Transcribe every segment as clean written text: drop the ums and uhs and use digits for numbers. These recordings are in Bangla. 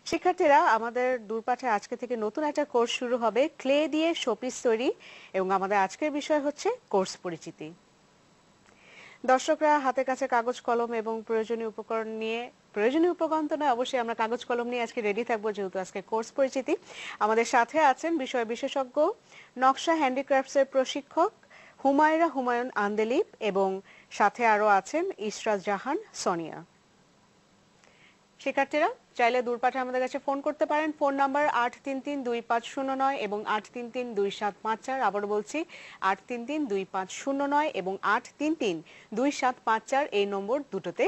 শিক্ষার্থীরা আমাদের দূরপাঠে আজকে থেকে নতুন একটা কোর্স শুরু হবে ক্লে দিয়ে শোপিস তৈরি এবং আমাদের আজকের বিষয় হচ্ছে কোর্স পরিচিতি। দর্শকরা হাতের কাছে কাগজ কলম এবং প্রয়োজনীয় উপকরণ নিয়ে প্রয়োজনীয় উপকরণ তো নয়, অবশ্যই আমরা কাগজ কলম নিয়ে আজকে রেডি থাকবো, যেহেতু আজকে কোর্স পরিচিতি। আমাদের সাথে আছেন বিষয় বিশেষজ্ঞ, নকশা হ্যান্ডিক্রাফটস এর প্রশিক্ষক হুমায়ুন আন্দেলিপ এবং সাথে আরো আছেন ইশরাত জাহান সোনিয়া। শিক্ষার্থীরা চাইলে দূরপাঠে আমাদের কাছে ফোন করতে পারেন। ফোন নাম্বার ৮৩৩-২৫০৯ এবং ৮৩৩-২৭৫৪। আবারও বলছি ৮৩৩-২৫০৯ এবং ৮৩৩-২৭৫৪ এই নম্বর দুটোতে।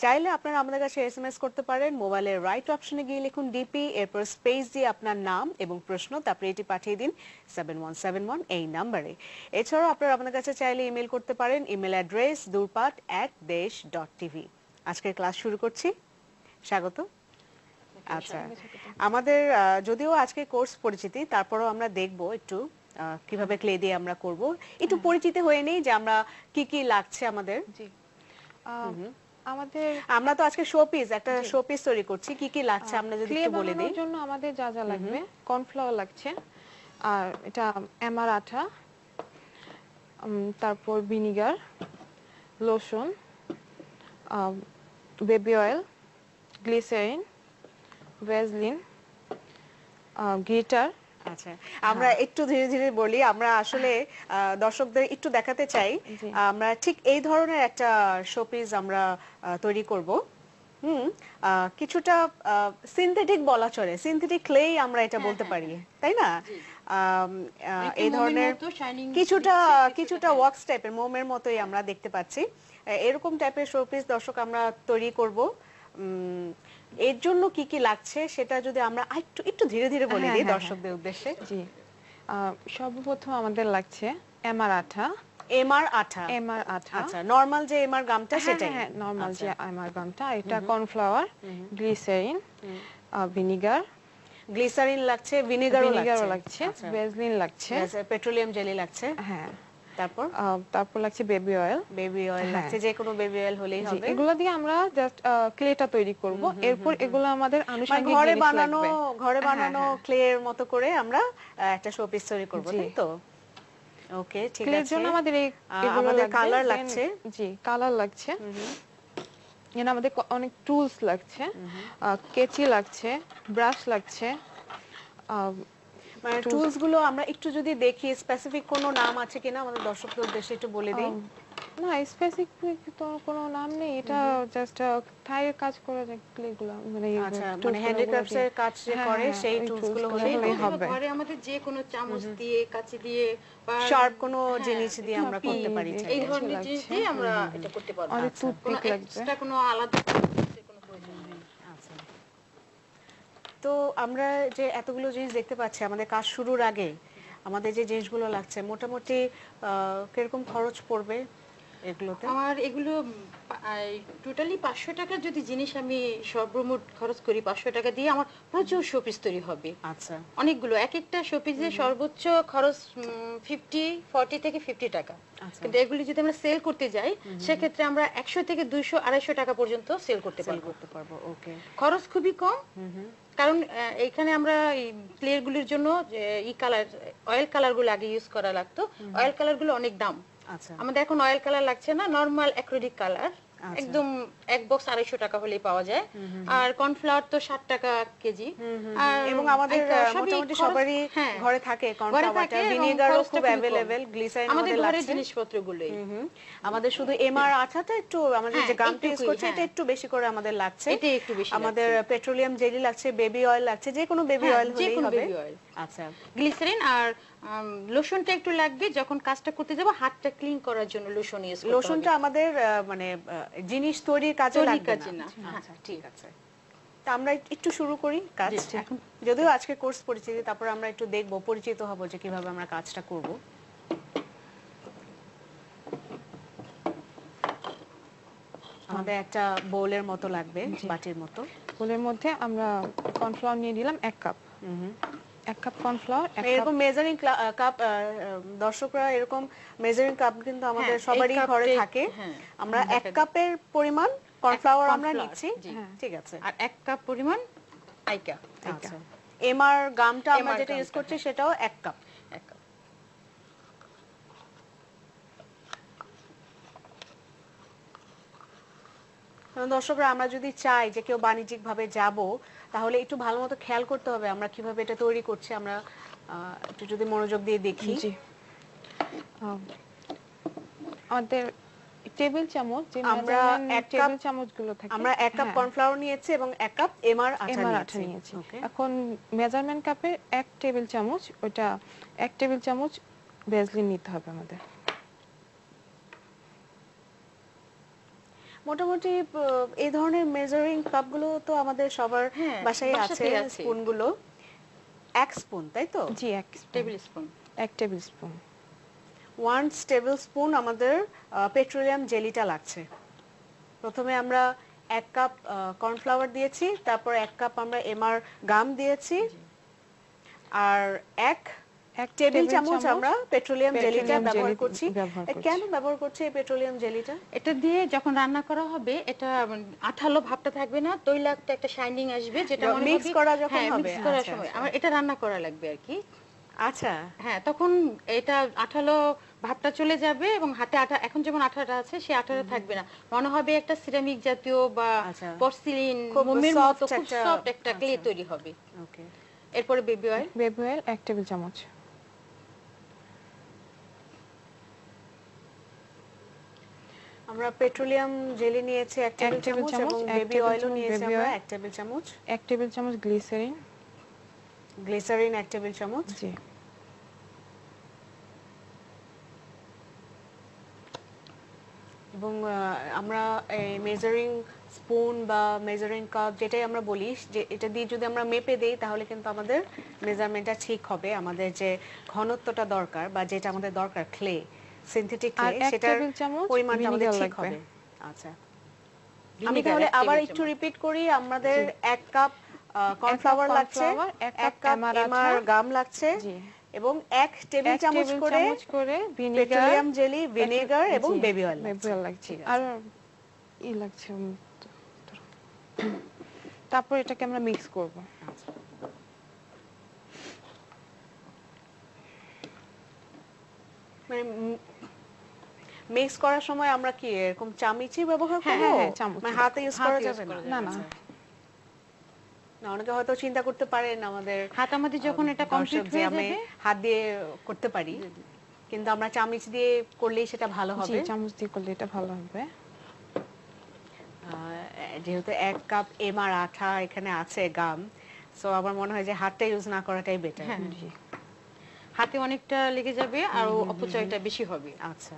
চাইলে আপনারা আমাদের কাছে SMS করতে পারেন। মোবাইলের রাইট অপশনে গিয়ে লিখুন ডিপি, এরপর স্পেস দিয়ে আপনার নাম এবং প্রশ্ন, তারপরে এটি পাঠিয়ে দিন 7171 এই নাম্বারে। এছাড়াও আপনারা আমাদের কাছে চাইলে ইমেল করতে পারেন। Email address durpat@desh.tv। আজকের ক্লাস শুরু করছি। স্বাগত। আচ্ছা, আমাদের যদিও আজকে কোর্স পরিচিতি, তারপরেও আমরা দেখব একটু কিভাবে ক্লে দিয়ে আমরা করব। একটু পরিচিত হয়ে নেই যে আমরা কি কি লাগছে আমাদের। জি, আমরা তো আজকে শোপিস, একটা শোপিস তৈরি করছি। কি কি লাগছে আমরা যদি একটু বলে দেই। ক্লে বানানোর জন্য আমাদের যা যা লাগবে, কর্নফ্লাওয়ার লাগছে, আর এটা এমআর আঠা, তারপর vinegar, lotion, baby oil, glycerin, Vaseline, glitter. আচ্ছা, আমরা একটু ধীরে ধীরে বলি। আমরা আসলে দর্শকদের একটু দেখাতে চাই আমরা ঠিক এই ধরনের একটা শোপিস আমরা তৈরি করব। কিছুটা সিনথেটিক বলা চলে, সিনথেটিক ক্লেই আমরা এটা বলতে পারি, তাই না? এই ধরনের কিছুটা ওয়াক্স টাইপের, মোমের মতোই আমরা দেখতে পাচ্ছি। এরকম টাইপের শোপিস দর্শক আমরা তৈরি করব। এর জন্য কি কি লাগছে সেটা যদি আমরা একটু ধীরে ধীরে বলে দিই দর্শকদের উদ্দেশ্যে। জি, সর্বপ্রথম আমাদের লাগছে এমআর আঠা। এমআর আঠা, আচ্ছা, নরমাল যে এমআর গামটা সেটাই। হ্যাঁ, নরমাল যে এমআর গামটা। এটা কর্নফ্লাওয়ার, গ্লিসারিন, ভিনিগার, গ্লিসারিন লাগছে, ভিনিগারও লাগছে, ভ্যাসলিন লাগছে, পেট্রোলিয়াম জেলি লাগছে। হ্যাঁ, তারপর লাগছে বেবি অয়েল। লাগছে, যে কোনো বেবি অয়েল হলেই হবে। এগুলো দিয়ে আমরা জাস্ট ক্লেটা তৈরি করব। এরপর এগুলো আমাদের আনুষঙ্গিক ঘরে জিনিস লাগবে। ঘরে বানানো ক্লে এর মতো করে আমরা একটা শোপিস তৈরি করব, তাই তো? ওকে, ঠিক আছে। এর জন্য আমাদের আমাদের কালার লাগছে। জি, কালার লাগছে। এখানে আমাদের অনেক টুলস লাগছে, কেচি লাগছে, ব্রাশ লাগছে। মানে টুলস গুলো আমরা একটু যদি দেখি, স্পেসিফিক কোনো নাম আছে কিনা আমাদের দর্শকদের উদ্দেশ্যে একটু বলে দিই। না, স্পেসিফিক তো কোনো নাম নেই। এটা জাস্ট থাইয়ের কাজ করা যায় ক্লেগুলো, মানে আচ্ছা, মানে হ্যান্ডিক্রাফটস এর কাজ যে করে সেই টুলস গুলো হলেই হবে। ঘরে আমাদের যে কোনো চামচ দিয়ে, কাঁচি দিয়ে, শার্প কোনো জিনিস দিয়ে আমরা করতে পারি। এই ধরনের জিনিস দিয়ে আমরা এটা করতে পারবো। অনেক টুথপিক লাগবে, এক্সট্রা কোনো আলাদা কোনো প্রয়োজন নেই। আচ্ছা, তো আমরা যে এতগুলো জিনিস দেখতে পাচ্ছি, আমাদের কাজ শুরুর আগে আমাদের যে জিনিসগুলো লাগছে মোটামুটি কিরকম খরচ পড়বে এগুলোতে? আমার এগুলো টোটালি 500 টাকার যদি জিনিস আমি সর্বমোট খরচ করি, 500 টাকা দিয়ে আমার প্রচুর শোপিস তৈরি হবে। আচ্ছা, অনেকগুলো, এক একটা শোপিসে সর্বোচ্চ খরচ 40 থেকে 50 টাকা। কিন্তু এগুলি যদি আমরা সেল করতে যাই, সেক্ষেত্রে আমরা 100 থেকে 200, 250 টাকা পর্যন্ত সেল করতে পারবো। ওকে, খরচ খুবই কম। কারণ এখানে আমরা ক্লেগুলির জন্য অয়েল কালারগুলো আগে ইউজ করা লাগতো। অয়েল কালারগুলো অনেক দাম। আচ্ছা, আমাদের এখন অয়েল কালার লাগছে না, নরমাল অ্যাক্রিলিক কালার একদম এক বক্স 250 টাকা হলেই পাওয়া যায়। আর কর্নফ্লাওয়ার তো 60 টাকা কেজি। এবং আমাদের মোটামুটি সবারই ঘরে থাকে কর্নফ্লাওয়ারটা, ভিনেগারও খুব अवेलेबल, গ্লিসারিন আমাদের ঘরের জিনিসপত্রগুলোই। আমাদের শুধু এমআর আঠাটা একটু, আমাদের যে গামটা ইউজ করছে এটা একটু বেশি করে আমাদের লাগছে। এটা একটু বেশি, আমাদের পেট্রোলিয়াম জেলি লাগছে, বেবি অয়েল লাগছে, যে কোনো বেবি অয়েল হলেই হবে। আচ্ছা, গ্লিসারিন আর লোশনটা একটু লাগবে, যখন কাজটা করতে যাব হাতটা ক্লিন করার জন্য লোশন ইউজ করতে হবে। লোশনটা আমাদের মানে জিনিস তৈরির কাজে লাগবে না। আচ্ছা, ঠিক আছে। তা আমরা একটু শুরু করি কাজ। যদিও আজকে কোর্স পরিচিতি, তারপর আমরা একটু দেখব, পরিচিত হব যে কিভাবে আমরা কাজটা করব। আমাদের একটা বোলের মতো লাগবে, বাটির মতো। বোলের মধ্যে আমরা কর্নফ্লাওয়ার নিয়ে দিলাম 1 কাপ। 1 কাপ কর্নফ্লাওয়ার, এরকম মেজারিং কাপ, দর্শকরা এরকম মেজারিং কাপ কিন্তু আমাদের সবারই ঘরে থাকে। আমরা 1 কাপের পরিমাণ কর্নফ্লাওয়ার আমরা নিচ্ছি, ঠিক আছে। আর 1 কাপ পরিমাণ আইকা। আচ্ছা এমআর গামটা আমরা MR যেটা ইউজ গামটা, করছি সেটাও 1 কাপ। 1 কাপ। দর্শকরা আমরা যদি চাই যে কেউ বাণিজ্যিক ভাবে যাব তাহলে একটু ভালো মতো খেয়াল করতে হবে আমরা কিভাবে এটা তৈরি করছি। আমরা একটু যদি মনোযোগ দিয়ে দেখি। জি আমাদের টেবিল চামচ যে আমরা মেজারমেন্ট 1 কাপ টেবিল চামচগুলো থাকে আমরা 1 কাপ হ্যাঁ, কর্নফ্লাওয়ার নিয়েছি এবং 1 কাপ এমআর আটা এমআর আঠা নিয়েছি। নিয়েছি। ওকে এখন মেজারমেন্ট কাপে 1 টেবিল চামচ ওটা 1 টেবিল চামচ ভ্যাসলিন নিতে হবে আমাদের। মোটামুটি এই ধরনের মেজারিং কাপগুলো তো আমাদের সবার হ্যাঁ, বাসায় আছে, বাসাতেই আছে। স্পুনগুলো 1 স্পুন তাই তো? জি 1 table spoon. 1 table spoon. 1 table spoon আমাদের পেট্রোলিয়াম জেলিটা লাগছে। প্রথমে আমরা 1 কাপ কর্নফ্লাওয়ার দিয়েছি, তারপর 1 কাপ আমরা এমআর গাম দিয়েছি, আর 1 টেবিল চামচ আমরা পেট্রোলিয়াম জেলিটা ব্যবহার করছি। কেন ব্যবহার করছি এই পেট্রোলিয়াম জেলিটা? এটা দিয়ে যখন রান্না করা হবে এটা আঠালো ভাবটা থাকবে না, তৈলাক্ত একটা শাইনিং আসবে, যেটা মনে মিক্স করা যখন হ্যাঁ, হবে। মিক্স করার আচ্ছা, সময় আচ্ছা। আমার এটা রান্না করা লাগবে আর কি। আচ্ছা হ্যাঁ, তখন এটা আঠালো ভাবটা চলে যাবে এবং হাতে আঠা, এখন যেমন আঠাটা আছে সে আঠাটা থাকবে না, মনে হবে একটা সিরামিক জাতীয় বা আচ্ছা। পর্সিলিন খুব মোমের soft মতো খুব একটা- সফট একটা ক্লে আচ্ছা। তৈরি হবে। ওকে এরপরে baby oil. Baby oil 1 table চামচ। আমরা পেট্রোলিয়াম জেলি নিয়েছি 1 টেবিল চামচ এবং 1 বেবি টেবিল অয়েলও চামচ নিয়েছি baby আমরা oil, 1 টেবিল চামচ। 1 টেবিল চামচ গ্লিসারিন। গ্লিসারিন 1 টেবিল চামচ। জি এবং আমরা এই মেজারিং স্পুন বা মেজারিং কাপ যেটাই আমরা বলি, যে এটা দিয়ে যদি আমরা মেপে দেই তাহলে কিন্তু আমাদের মেজারমেন্টটা ঠিক হবে। আমাদের যে ঘনত্বটা দরকার বা যেটা আমাদের দরকার ক্লে, সিনথেটিক আর ক্লে, 1 সেটার টেবিল চামচ পরিমাণটা আমাদের vinegar ঠিক লাগবে। হবে। আচ্ছা আমি Vinegar তাহলে 1 আবার টেবিল একটু চামচ। রিপিট করি। আমাদের 1 কাপ কর্নফ্লাওয়ার লাগছে, cornflour, 1 1 কাপ এমআর এমআর আঠা, গাম লাগছে জি এবং 1 টেবিল 1 চামচ টেবিল করে চামচ করে ভিনেগার, পেট্রোলিয়াম জেলি, ভিনেগার এবং বেবি অয়েল বেবি অয়েল লাগছে। ঠিক আছে। আর ই লাগছে তারপর এটাকে আমরা মিক্স করব। মানে মিক্স করার সময় আমরা কি এরকম চামচি ব্যবহার হ্যাঁ, করব? হ্যাঁ, চামচ। মানে হাতে ইউজ করা হাতে use যাবে না? করা না না আচ্ছা। না অনেকে হয়তো চিন্তা করতে পারেন আমাদের হাত আমাদের যখন এটা দর্শক কমপ্লিট যে হয়ে আমি যাবে, হাত দিয়ে করতে পারি, কিন্তু আমরা চামচ দিয়ে করলেই সেটা ভালো জি হবে। চামচ দিয়ে করলে এটা ভালো হবে। যেহেতু 1 কাপ এমআর আঠা এখানে আছে গাম, সো আমার মনে হয় যে হাতটা ইউজ না করাটাই বেটার। হ্যাঁ। জি হাতে অনেকটা লেগে যাবে আর অপচয়টা বেশি হবে। আচ্ছা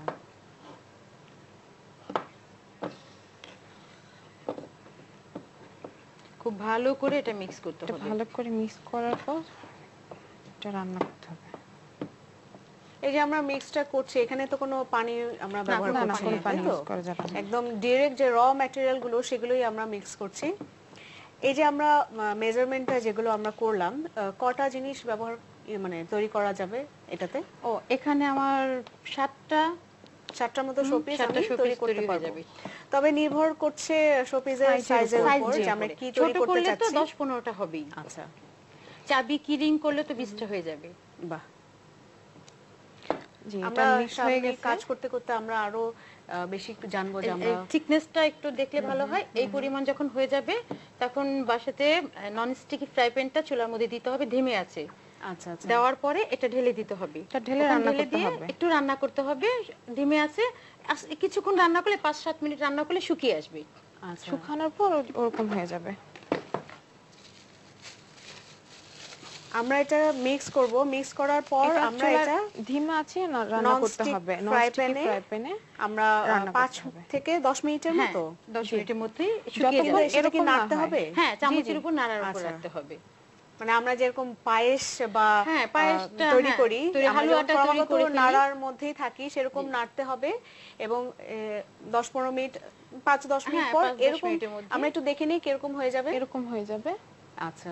খুব ভালো করে এটা মিক্স করতে এটা হবে। ভালো করে মিক্স করার পর এটা রান্না করতে হবে। এই যে আমরা মিক্সটা করছি এখানে তো কোনো পানি আমরা ব্যবহার না না করছি কোনো না, পানি তাই তো? ইউজ করা যাবে না। একদম ডাইরেক্ট যে র ম্যাটেরিয়াল গুলো সেগুলোই আমরা মিক্স করছি। এই যে আমরা মেজারমেন্টটা যেগুলো আমরা করলাম, কটা জিনিস ব্যবহার মানে তৈরি করা যাবে এটাতে? ও এখানে আমার 7টা 7টার মতো শোপিস 7টা আমি তৈরি করতে হয়ে পারবো। যাবে। তবে নির্ভর করছে শোপিসের সাইজের উপর যে আমরা কি তৈরি ছোট করতে করলে তো চাচ্ছি। 10-15টা হবেই। আচ্ছা চাবি কি রিং করলে তো 20টা হয়ে যাবে। বাহ। জি এটা আমরা মিক্স হয়ে সামনে গেছে। কাজ করতে করতে আমরা আরো বেশি একটু জানবো যে আমরা থিকনেসটা একটু দেখলে ভালো হয়। এই পরিমাণ যখন হয়ে যাবে তখন বাসাতে নন স্টিকি ফ্রাই প্যানটা চুলার মধ্যে দিতে হবে ধিমে আছে। আচ্ছা আচ্ছা দেওয়ার পরে এটা ঢেলে দিতে হবে। এটা ঢেলে ওখানে রান্না ঢেলে করতে দিয়ে হবে। একটু রান্না করতে হবে ধিমে আছে। কিছুক্ষণ রান্না করলে 5-7 মিনিট রান্না করলে শুকিয়ে আসবে। আচ্ছা শুকানোর পর ওরকম হয়ে যাবে। আমরা এটা মিক্স করব। মিক্স করার পর আমরা এটা ধিমে আছে না রান্না করতে non-stick হবে fry ননস্টিক pan-এ ফ্রাই প্যানে আমরা রান্না করতে 5 হবে। থেকে 10 মিনিটের হ্যাঁ, মতো 10 মিনিটের মধ্যেই শুকিয়ে যতক্ষণ যাবে। এটা কি এরকম না নাড়তে হয়। হবে? হ্যাঁ, চামচের জি। উপর নাড়ার উপর আচ্ছা। রাখতে হবে। মানে আমরা যেরকম পায়েস বা হ্যাঁ, পায়েসটা তৈরি হ্যাঁ, করি, তৈরি আমরা হালুয়াটা যখন তৈরি ক্রমাগত করে ফেলি। নাড়ার মধ্যেই থাকি সেরকম নাড়তে হবে এবং 10-15 মিনিট 5-10 মিনিট হ্যাঁ, পর 5-10 এরকম মিনিটের মধ্যে। আমরা একটু দেখে নিই কিরকম হয়ে যাবে। এরকম হয়ে যাবে। আচ্ছা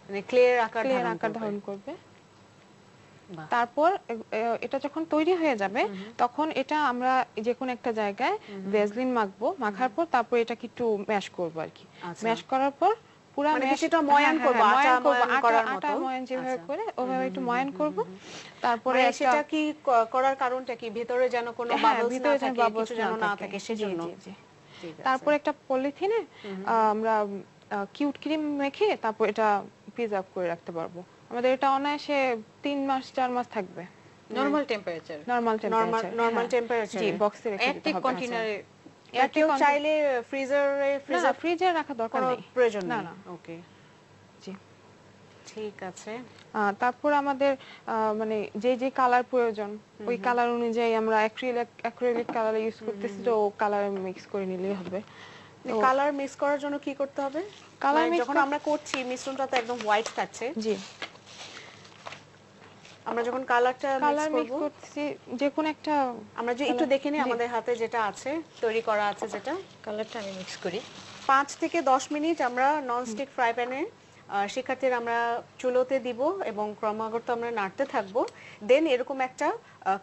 মানে ক্লিয়ার আকার ক্লিয়ার ধারণ আকার করবে। ধারণ করবে। বাহ। তারপর এটা যখন তৈরি হয়ে যাবে তখন এটা আমরা যে কোনো একটা জায়গায় ভ্যাসলিন মাখবো। মাখার পর তারপর এটাকে একটু ম্যাশ করব আর কি। আচ্ছা। ম্যাশ করার পর পুরা মানে ম্যাশ কিছুটা ময়ান করবো, আটা ময়ান করার আটা মতো। ময়ান যেভাবে আচ্ছা। করে ওভাবে একটু ময়ান করব। তারপরে মানে একটা সেটা কি করার কারণটা কি, ভেতরে যেন কোনো হ্যাঁ, বাবলস না ভিতরে যেন থাকে, বাবলস কিছু যেন না থাকে। থাকে জি, সেজন্য। জি, জি। ঠিক আছে। তারপর একটা পলিথিনে আমরা কিউট ক্রিম মেখে তারপর এটা প্রিজার্ভ করে রাখতে পারবো। আমাদের এটা অনায়াসে 3 মাস 4 মাস থাকবে। Normal temperature, normal normal temperature. জি, টেম্পারেচারে। বক্সে রেখে দিতে অ্যাক্টিভ হবে। কন্টেনারে। এটা কেউ চাইলে ফ্রিজারে না না, ফ্রিজে রাখা দরকার কোনো নেই। প্রয়োজন না নেই। না। ওকে, জি। ঠিক আছে। তারপর আমাদের মানে যে যে কালার প্রয়োজন ওই কালার অনুযায়ী আমরা অ্যাক্রিলিক কালার ইউজ করতেছি, তো কালার মিক্স করে নিলেই হবে। তো কালার মিক্স করার জন্য কি করতে হবে? কালার মানে মিক্স যখন আমরা করছি মিশ্রণটা তো একদম হোয়াইট থাকছে, জি, আমরা যখন কালারটা মিক্স কালার মিক্স করব, করতেছি যে কোন একটা আমরা যে একটু দেখে নিই জি। আমাদের হাতে যেটা আছে, তৈরি করা আছে যেটা। কালারটা আমি মিক্স করি। 5 থেকে 10 মিনিট আমরা ননস্টিক ফ্রাই প্যানে শিক্ষার্থীরা আমরা চুলোতে দিব এবং ক্রমাগত আমরা নাড়তে থাকবো। দেন এরকম একটা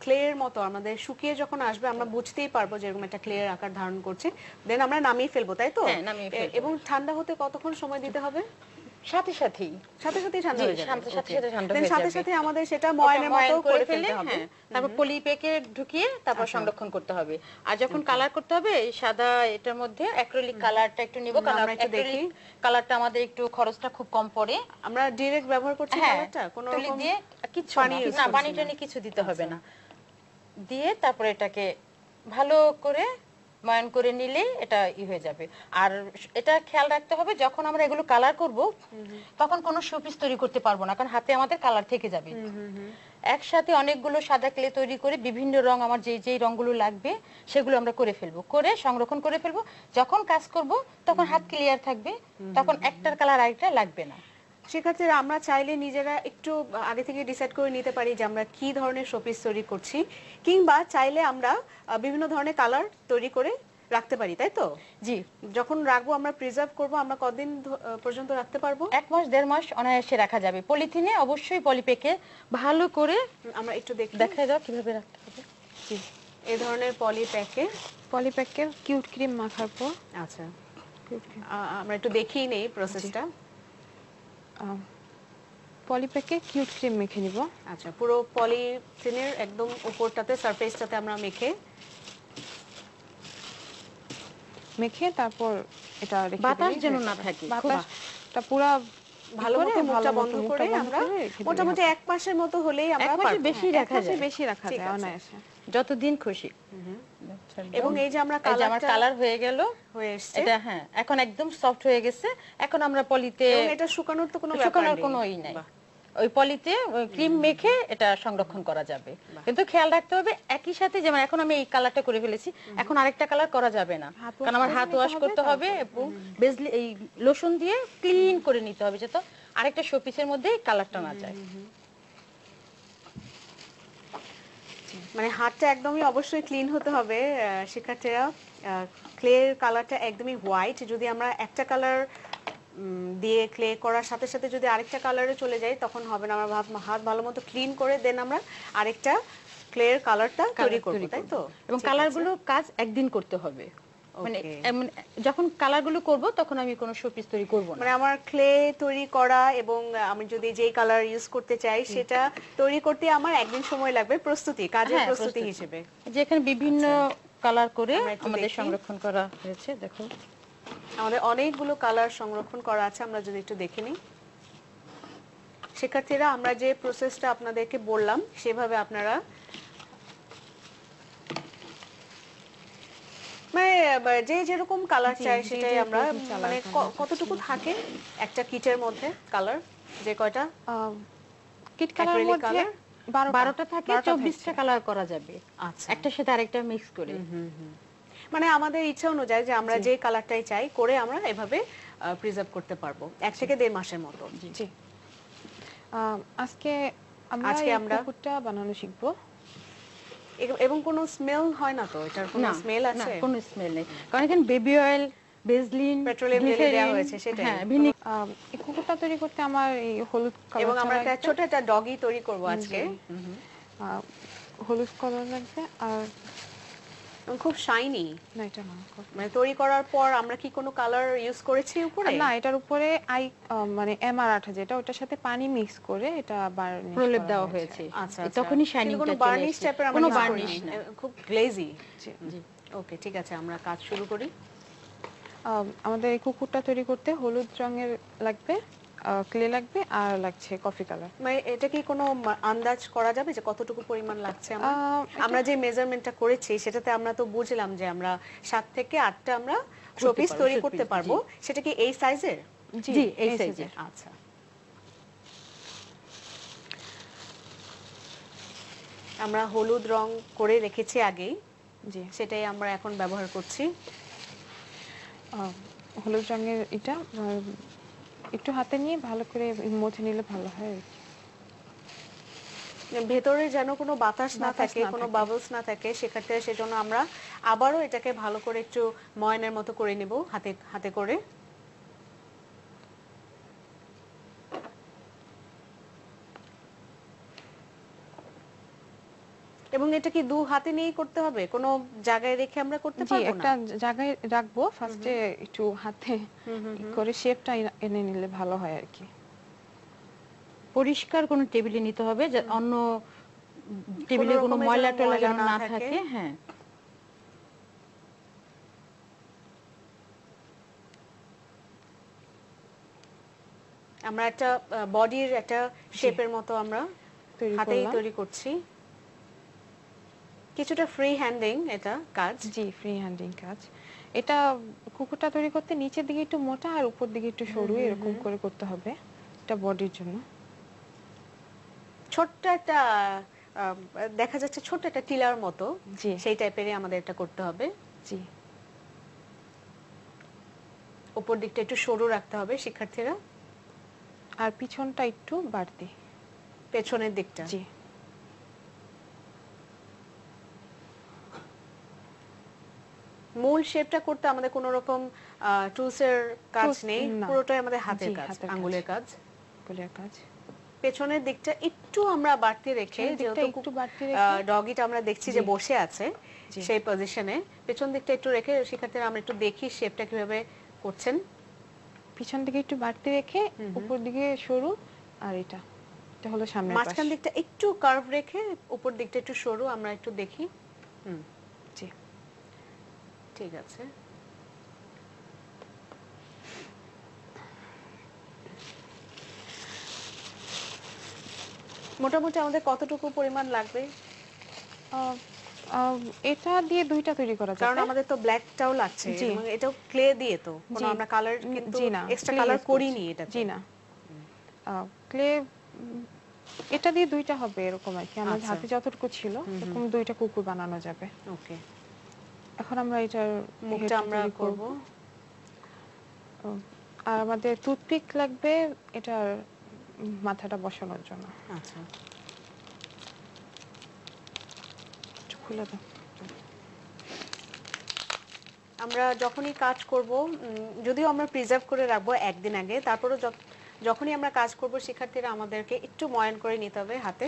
ক্লের মতো আমাদের শুকিয়ে যখন আসবে আমরা বুঝতেই পারবো যে এরকম একটা ক্লের আকার ধারণ করছে। দেন আমরা নামিয়ে ফেলবো, তাই তো? হ্যাঁ, নামিয়ে ফেলবো। এবং ঠান্ডা হতে কতক্ষণ সময় দিতে হবে? সাথে সাথেই সাথে সাথেই ঠান্ডা জি, হয়ে যাবে। সাথে সাথে Okay. ঠান্ডা Then হয়ে সাথে যাবে। সাথে আমাদের সেটা ময়ানের মতো করে ফেলতে হবে। হ্যাঁ, তারপর পলি প্যাকে ঢুকিয়ে তারপর সংরক্ষণ করতে হবে। আর যখন কালার করতে হবে এই সাদা এটার মধ্যে অ্যাক্রিলিক কালারটা একটু নিব, কারণ আমরা একটু দেখি। অ্যাক্রিলিক কালারটা আমাদের একটু খরচটা খুব কম পড়ে। আমরা ডাইরেক্ট ব্যবহার করছি হ্যাঁ, কালারটা, কোনো তুলি রকম দিয়ে কিছু পানি না, use না করছি পানি না। টানি কিছু দিতে হবে না। দিয়ে তারপরে এটাকে ভালো করে ময়ান করে নিলে এটা হয়ে যাবে। আর এটা খেয়াল রাখতে হবে যখন আমরা এগুলো কালার করব তখন কোনো শোপিস তৈরি করতে পারবো না, কারণ হাতে আমাদের কালার থেকে যাবে। একসাথে অনেকগুলো সাদা ক্লে তৈরি করে বিভিন্ন রং, আমার যেই রংগুলো লাগবে সেগুলো আমরা করে ফেলবো, করে সংরক্ষণ করে ফেলবো। যখন কাজ করব তখন হাত ক্লিয়ার থাকবে, তখন একটার কালার আরেকটা লাগবে না। সেক্ষেত্রে আমরা চাইলে নিজেরা একটু আগে থেকে ডিসাইড করে নিতে পারি যে আমরা কি ধরনের শোপিস তৈরি করছি, কিংবা চাইলে আমরা বিভিন্ন ধরনের কালার তৈরি করে রাখতে পারি, তাই তো? জি, যখন রাখবো আমরা প্রিজার্ভ করব, আমরা কতদিন পর্যন্ত রাখতে পারবো? 1 মাস 1.5 মাস অনায়াসে রাখা যাবে। পলিথিনে অবশ্যই পলিপ্যাকে ভালো করে আমরা একটু দেখি, দেখাই দাও কিভাবে রাখতে হবে। জি, এই ধরনের পলি প্যাকে। পলিপ্যাকে কিউট ক্রিম মাখার পর আচ্ছা, কিউট ক্রিম আমরা একটু দেখেই নেই প্রসেসটা। পলিপ্যাকে কিউট ক্রিম মেখে নিব। আচ্ছা, পুরো পলিথিনের একদম উপরটাতে, সারফেসটাতে আমরা মেখে তারপর এটা রেখে বাতাস দিলেই যেন হয়ে না যাবে। থাকে। বাতাসটা পুরা ভালো মতো মুখটা বন্ধ করে মুখটা বন্ধ আমরা করে রেখে দিলেই মোটামুটি হবে। 1 মাসের মতো হলেই আমরা 1 মাসের পারবো। বেশি এক রাখা মাসের যায়, বেশি রাখা ঠিক যায় আছে। অনায়াসে। যতদিন খুশি। এবং এই যে আমরা এই যে আমার কালারটা কালার হয়ে গেল, হয়ে এসেছে, এটা হ্যাঁ এখন একদম সফট হয়ে গেছে। এখন আমরা পলিতে এবং এটা শুকানোর তো কোনো ব্যাপার শুকানোর নেই। কোনো নাই, বাহ। ওই পলিতে ক্রিম মেখে এটা সংরক্ষণ করা যাবে। কিন্তু খেয়াল রাখতে হবে একই সাথে, যেমন এখন আমি এই কালারটা করে ফেলেছি, এখন আরেকটা কালার করা যাবে না, হাত কারণ আমার হাত ওয়াশ করতে হবে এবং বেজলি এই লোশন দিয়ে ক্লিন করে নিতে হবে, যাতে আরেকটা শোপিসের মধ্যে কালারটা না যায়। মানে হাতটা একদমই অবশ্যই ক্লিন হতে হবে। শিক্ষার্থীরা, ক্লের কালারটা একদমই হোয়াইট, যদি আমরা একটা কালার দিয়ে ক্লে করার সাথে সাথে যদি আরেকটা কালারে চলে যাই তখন হবে না। আমরা হাত ভালো মতো ক্লিন করে দেন আমরা আরেকটা ক্লের কালারটা তৈরি করব, তাই তো? এবং ঠিক আছে। কালারগুলো কাজ একদিন করতে হবে, মানে যখন কালারগুলো করব তখন আমি কোনো শোপিস তৈরি করব না। মানে আমার ক্লে তৈরি করা এবং আমি যদি যেই কালার ইউজ করতে চাই সেটা তৈরি করতে আমার একদিন সময় লাগবে, প্রস্তুতি, কাজের হ্যাঁ, প্রস্তুতি প্রস্তুতি। হিসেবে। যেখানে বিভিন্ন কালার করে আমরা একটু আমাদের দেখি। সংরক্ষণ করা হয়েছে, দেখো আমাদের অনেকগুলো কালার সংরক্ষণ করা আছে, আমরা যদি একটু দেখে নিই। শিক্ষার্থীরা, আমরা যে প্রসেসটা আপনাদেরকে বললাম সেভাবে আপনারা মানে যে যেরকম কালার চাই সেটাই আমরা মানে কতটুকু থাকে একটা কিটের মধ্যে কালার, যে কয়টা কিট কালারের acrylic মধ্যে color? 12টা থাকে, 24টা কালার করা যাবে আচ্ছা, একটার সাথে আরেকটা মিক্স করে। মানে আমাদের ইচ্ছা অনুযায়ী যে আমরা যে কালারটাই চাই করে আমরা এভাবে প্রিজার্ভ করতে পারবো 1 থেকে 1.5 মাসের মতো। জি। আজকে আমরা আজকে এই আমরা কুকুরটা বানানো শিখবো। এবং কোনো স্মেল হয় না তো? এটার কোনো না, স্মেল না, আছে? কোনো স্মেল নেই, কারণ এখানে baby oil, vaseline, petroleum jelly দেওয়া হয়েছে, সেটাই। হ্যাঁ, এই কুকুরটা তৈরি করতে আমার এই হলুদ কালার, এবং আমরা একটা ছোট একটা ডগি তৈরি করব আজকে। হলুদ কালার লাগবে আর এবং খুব শাইনি। না এটা না, মানে তৈরি করার পর আমরা কি কোনো কালার ইউজ করেছি উপরে? না এটার উপরে মানে এমআর আঠা যেটা ওটার সাথে পানি মিক্স করে এটা বার্নিশ প্রলেপ করা দেওয়া হয়েছে। হয়েছে, আচ্ছা আচ্ছা। তখনই কিন্তু শাইনিংটা কোনো চলে বার্নিশ আসছে। টাইপের আমরা কোনো use বার্নিশ করিনি। না। খুব গ্লেজি। জি। জি। ওকে, ঠিক আছে, আমরা কাজ শুরু করি। আমাদের এই কুকুরটা তৈরি করতে হলুদ রঙের লাগবে, ক্লে লাগবে, আর লাগছে কফি কালার। মানে এটা কি কোনো আন্দাজ করা যাবে যে কতটুকু পরিমাণ লাগছে আমার? আমরা যে মেজারমেন্টটা করেছি সেটাতে আমরা তো বুঝলাম যে আমরা 7 থেকে 8টা আমরা শোপিস পারবো, তৈরি showpiece, করতে পারবো। সেটা কি এই সাইজের? জি, এই সাইজের। আচ্ছা। আমরা হলুদ রং করে রেখেছি আগেই, জি। সেটাই আমরা এখন ব্যবহার করছি। হলুদ রঙের এটা একটু হাতে নিয়ে ভালো করে মুছে নিলে ভালো হয় আর কি। ভেতরে যেন কোনো বাতাস না বাতাস থাকে, না কোনো থাকে। বাবলস না থাকে, সেক্ষেত্রে সেজন্য আমরা আবারও এটাকে ভালো করে একটু ময়ানের মতো করে নিব হাতে হাতে করে। এবং এটা কি দু হাতে নিয়েই করতে হবে? কোনো জায়গায় রেখে আমরা করতে জি, পারবো একটা না? জায়গায় রাখবো ফার্স্টে, একটু হাতে করে শেপটা এনে নিলে ভালো হয় আর কি। পরিষ্কার কোনো টেবিলে নিতে হবে, যে অন্য টেবিলে কোনো রকমের ময়লা যেন টয়লা ময়লা যেন না না থাকে। থাকে। হ্যাঁ, আমরা একটা বডির একটা শেপের মতো আমরা তৈরি হাতেই করলাম। তৈরি করছি। কিছুটা ফ্রি হ্যান্ডিং এটা কাজ। জি, ফ্রি হ্যান্ডিং কাজ। এটা কুকুরটা তৈরি করতে নিচের দিকে একটু মোটা আর উপর দিকে একটু সরু এরকম করে করতে হবে, এটা বডির জন্য। ছোট্ট একটা আহ, দেখা যাচ্ছে ছোট্ট একটা টিলার মতো, জি। সেই টাইপেরই আমাদের এটা করতে হবে। জি। উপর দিকটা একটু সরু রাখতে হবে শিক্ষার্থীরা, আর পিছনটা একটু বাড়তি। পেছনের দিকটা। জি। মূল শেপটা করতে আমাদের কোনো রকম টুলসের কাজ Tools, নেই, না। পুরোটাই আমাদের হাতের জি, কাজ, হাতের কাজ। আঙ্গুলের কাজ। গুলির কাজ। পেছনের দিকটা একটু আমরা বাড়তি রেখে, পেছনের দিকটা যেহেতু একটু বাড়তি রেখে, ডগিটা আমরা দেখছি যে জি। বসে আছে জি। সেই পজিশনে, পেছন দিকটা একটু রেখে শিক্ষার্থীরা আমরা একটু দেখি শেপটা কিভাবে করছেন। পিছন দিকে একটু বাড়তি রেখে উপর দিকে সরু, আর এটা হলো সামনের পাশ। মাঝখান দিকটা একটু কার্ভ রেখে উপর দিকটা একটু সরু, আমরা একটু দেখি। জি। ঠিক আছে। মোটামুটি আমাদের কতটুকু পরিমাণ লাগবে? আহ, আহ, এটা দিয়ে দুইটা তৈরি করা যাবে। কারণ আমাদের তো ব্ল্যাকটাও লাগছে, জি। এবং এটাও ক্লে দিয়ে, তো কোনো জি। আমরা কালার কিন্তু জি না, এক্সট্রা clay কালার use করিনি করছি। এটাতে। জি না, ক্লে এটা দিয়ে দুইটা হবে এরকম আর কি। আমার আচ্ছা। হাতে যতটুকু ছিল এরকম দুইটা কুকুর বানানো যাবে। ওকে, এখন আমরা এটার মুখটা headটা আমরা তৈরি করব। আর আমাদের টুথপিক লাগবে এটার মাথাটা বসানোর জন্য। আচ্ছা, একটু খুলে দাও। আমরা যখনই কাজ করব, যদিও আমরা প্রিজার্ভ করে রাখবো একদিন আগে, তারপরও যখনই আমরা কাজ করব শিক্ষার্থীরা আমাদেরকে একটু ময়ান করে নিতে হবে হাতে।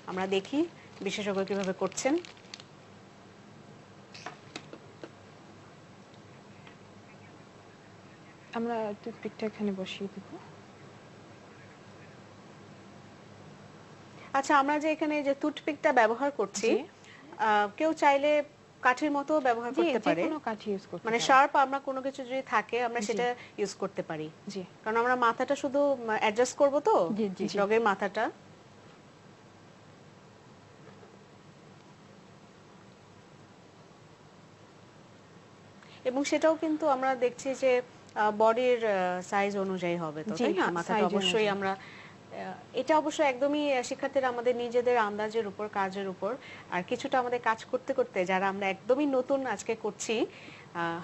আমরা দেখি বিশেষজ্ঞ কিভাবে করছেন। আমরা টুথপিকটা এখানে বসিয়ে দিব। আচ্ছা, আমরা যে এখানে যে টুথপিকটা ব্যবহার করছি, জি। কেউ চাইলে কাঠির মতো ব্যবহার জি, করতে যে পারে, কোনো কাঠি ইউজ করতে মানে পারে। শার্প আমরা কোনো কিছু যদি থাকে আমরা জি। সেটা ইউজ করতে পারি, জি। কারণ আমরা মাথাটা শুধু অ্যাডজাস্ট করব তো, জি, জি। ডগের মাথাটা। এবং সেটাও কিন্তু আমরা দেখছি যে বডির সাইজ অনুযায়ী হবে, তো জি, তাই না? হ্যাঁ, মাথাটা size অবশ্যই অনুযায়ী। আমরা এটা অবশ্য একদমই শিক্ষার্থীরা আমাদের নিজেদের আন্দাজের উপর, কাজের উপর, আর কিছুটা আমাদের কাজ করতে করতে যারা আমরা একদমই নতুন আজকে করছি,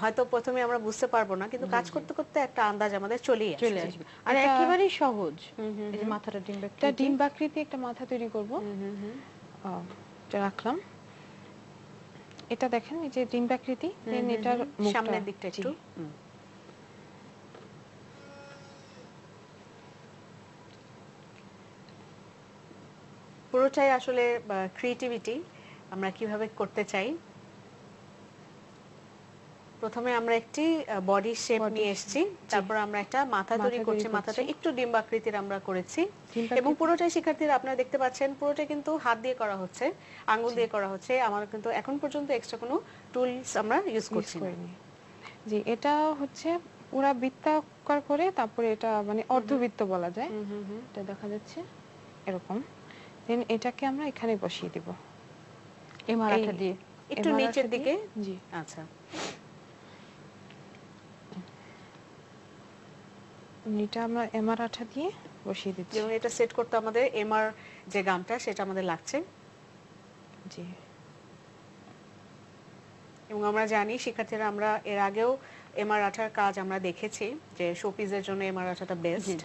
হয়তো প্রথমে আমরা বুঝতে পারবো না, কিন্তু কাজ করতে করতে একটা আন্দাজ আমাদের চলেই চলে আসবে। আসবে। আর এটা- একেবারেই সহজ। এই যে মাথাটা ডিম্বাকৃতি। এটা ডিম্বাকৃতি একটা মাথা তৈরি করব। এটা রাখলাম। এটা দেখেন এই যে ডিম্বাকৃতি, দেন এটার মুখটা সামনের দিকটা জি। একটু পুরোটাই আসলে ক্রিয়েটিভিটি, আমরা কিভাবে করতে চাই। প্রথমে আমরা একটি বডি শেপ Body নিয়ে shape, এসেছি, তারপর আমরা একটা মাথা তৈরি তৈরি করছি, করছি। মাথাটা একটু ডিম্বাকৃতির আমরা করেছি ডিম্বাকৃতির। এবং পুরোটাই শিক্ষার্থীরা আপনারা দেখতে পাচ্ছেন পুরোটা কিন্তু হাত দিয়ে করা হচ্ছে, আঙ্গুল দিয়ে করা হচ্ছে। আমার কিন্তু এখন পর্যন্ত এক্সট্রা কোনো টুলস আমরা ইউজ করছি না। করিনি। জি, এটা হচ্ছে পুরা বৃত্তাকার করে, তারপরে এটা মানে অর্ধবৃত্ত বলা যায়। এটা দেখা যাচ্ছে এরকম। দেন এটাকে আমরা এখানে বসিয়ে দিব এই মারাঠা দিয়ে একটু এবার নিচের আঠা দিকে। দিয়ে- জি, আচ্ছা, এটা আমরা এমআর আঠা দিয়ে বসিয়ে দিচ্ছি। যেমন এটা সেট করতে আমাদের এমআর যে গামটা সেটা আমাদের লাগছে জি, এবং আমরা জানি শিক্ষার্থীরা আমরা এর আগেও এমআর আঠার কাজ আমরা দেখেছি যে শোপিসের জন্য এমআর আঠাটা বেস্ট।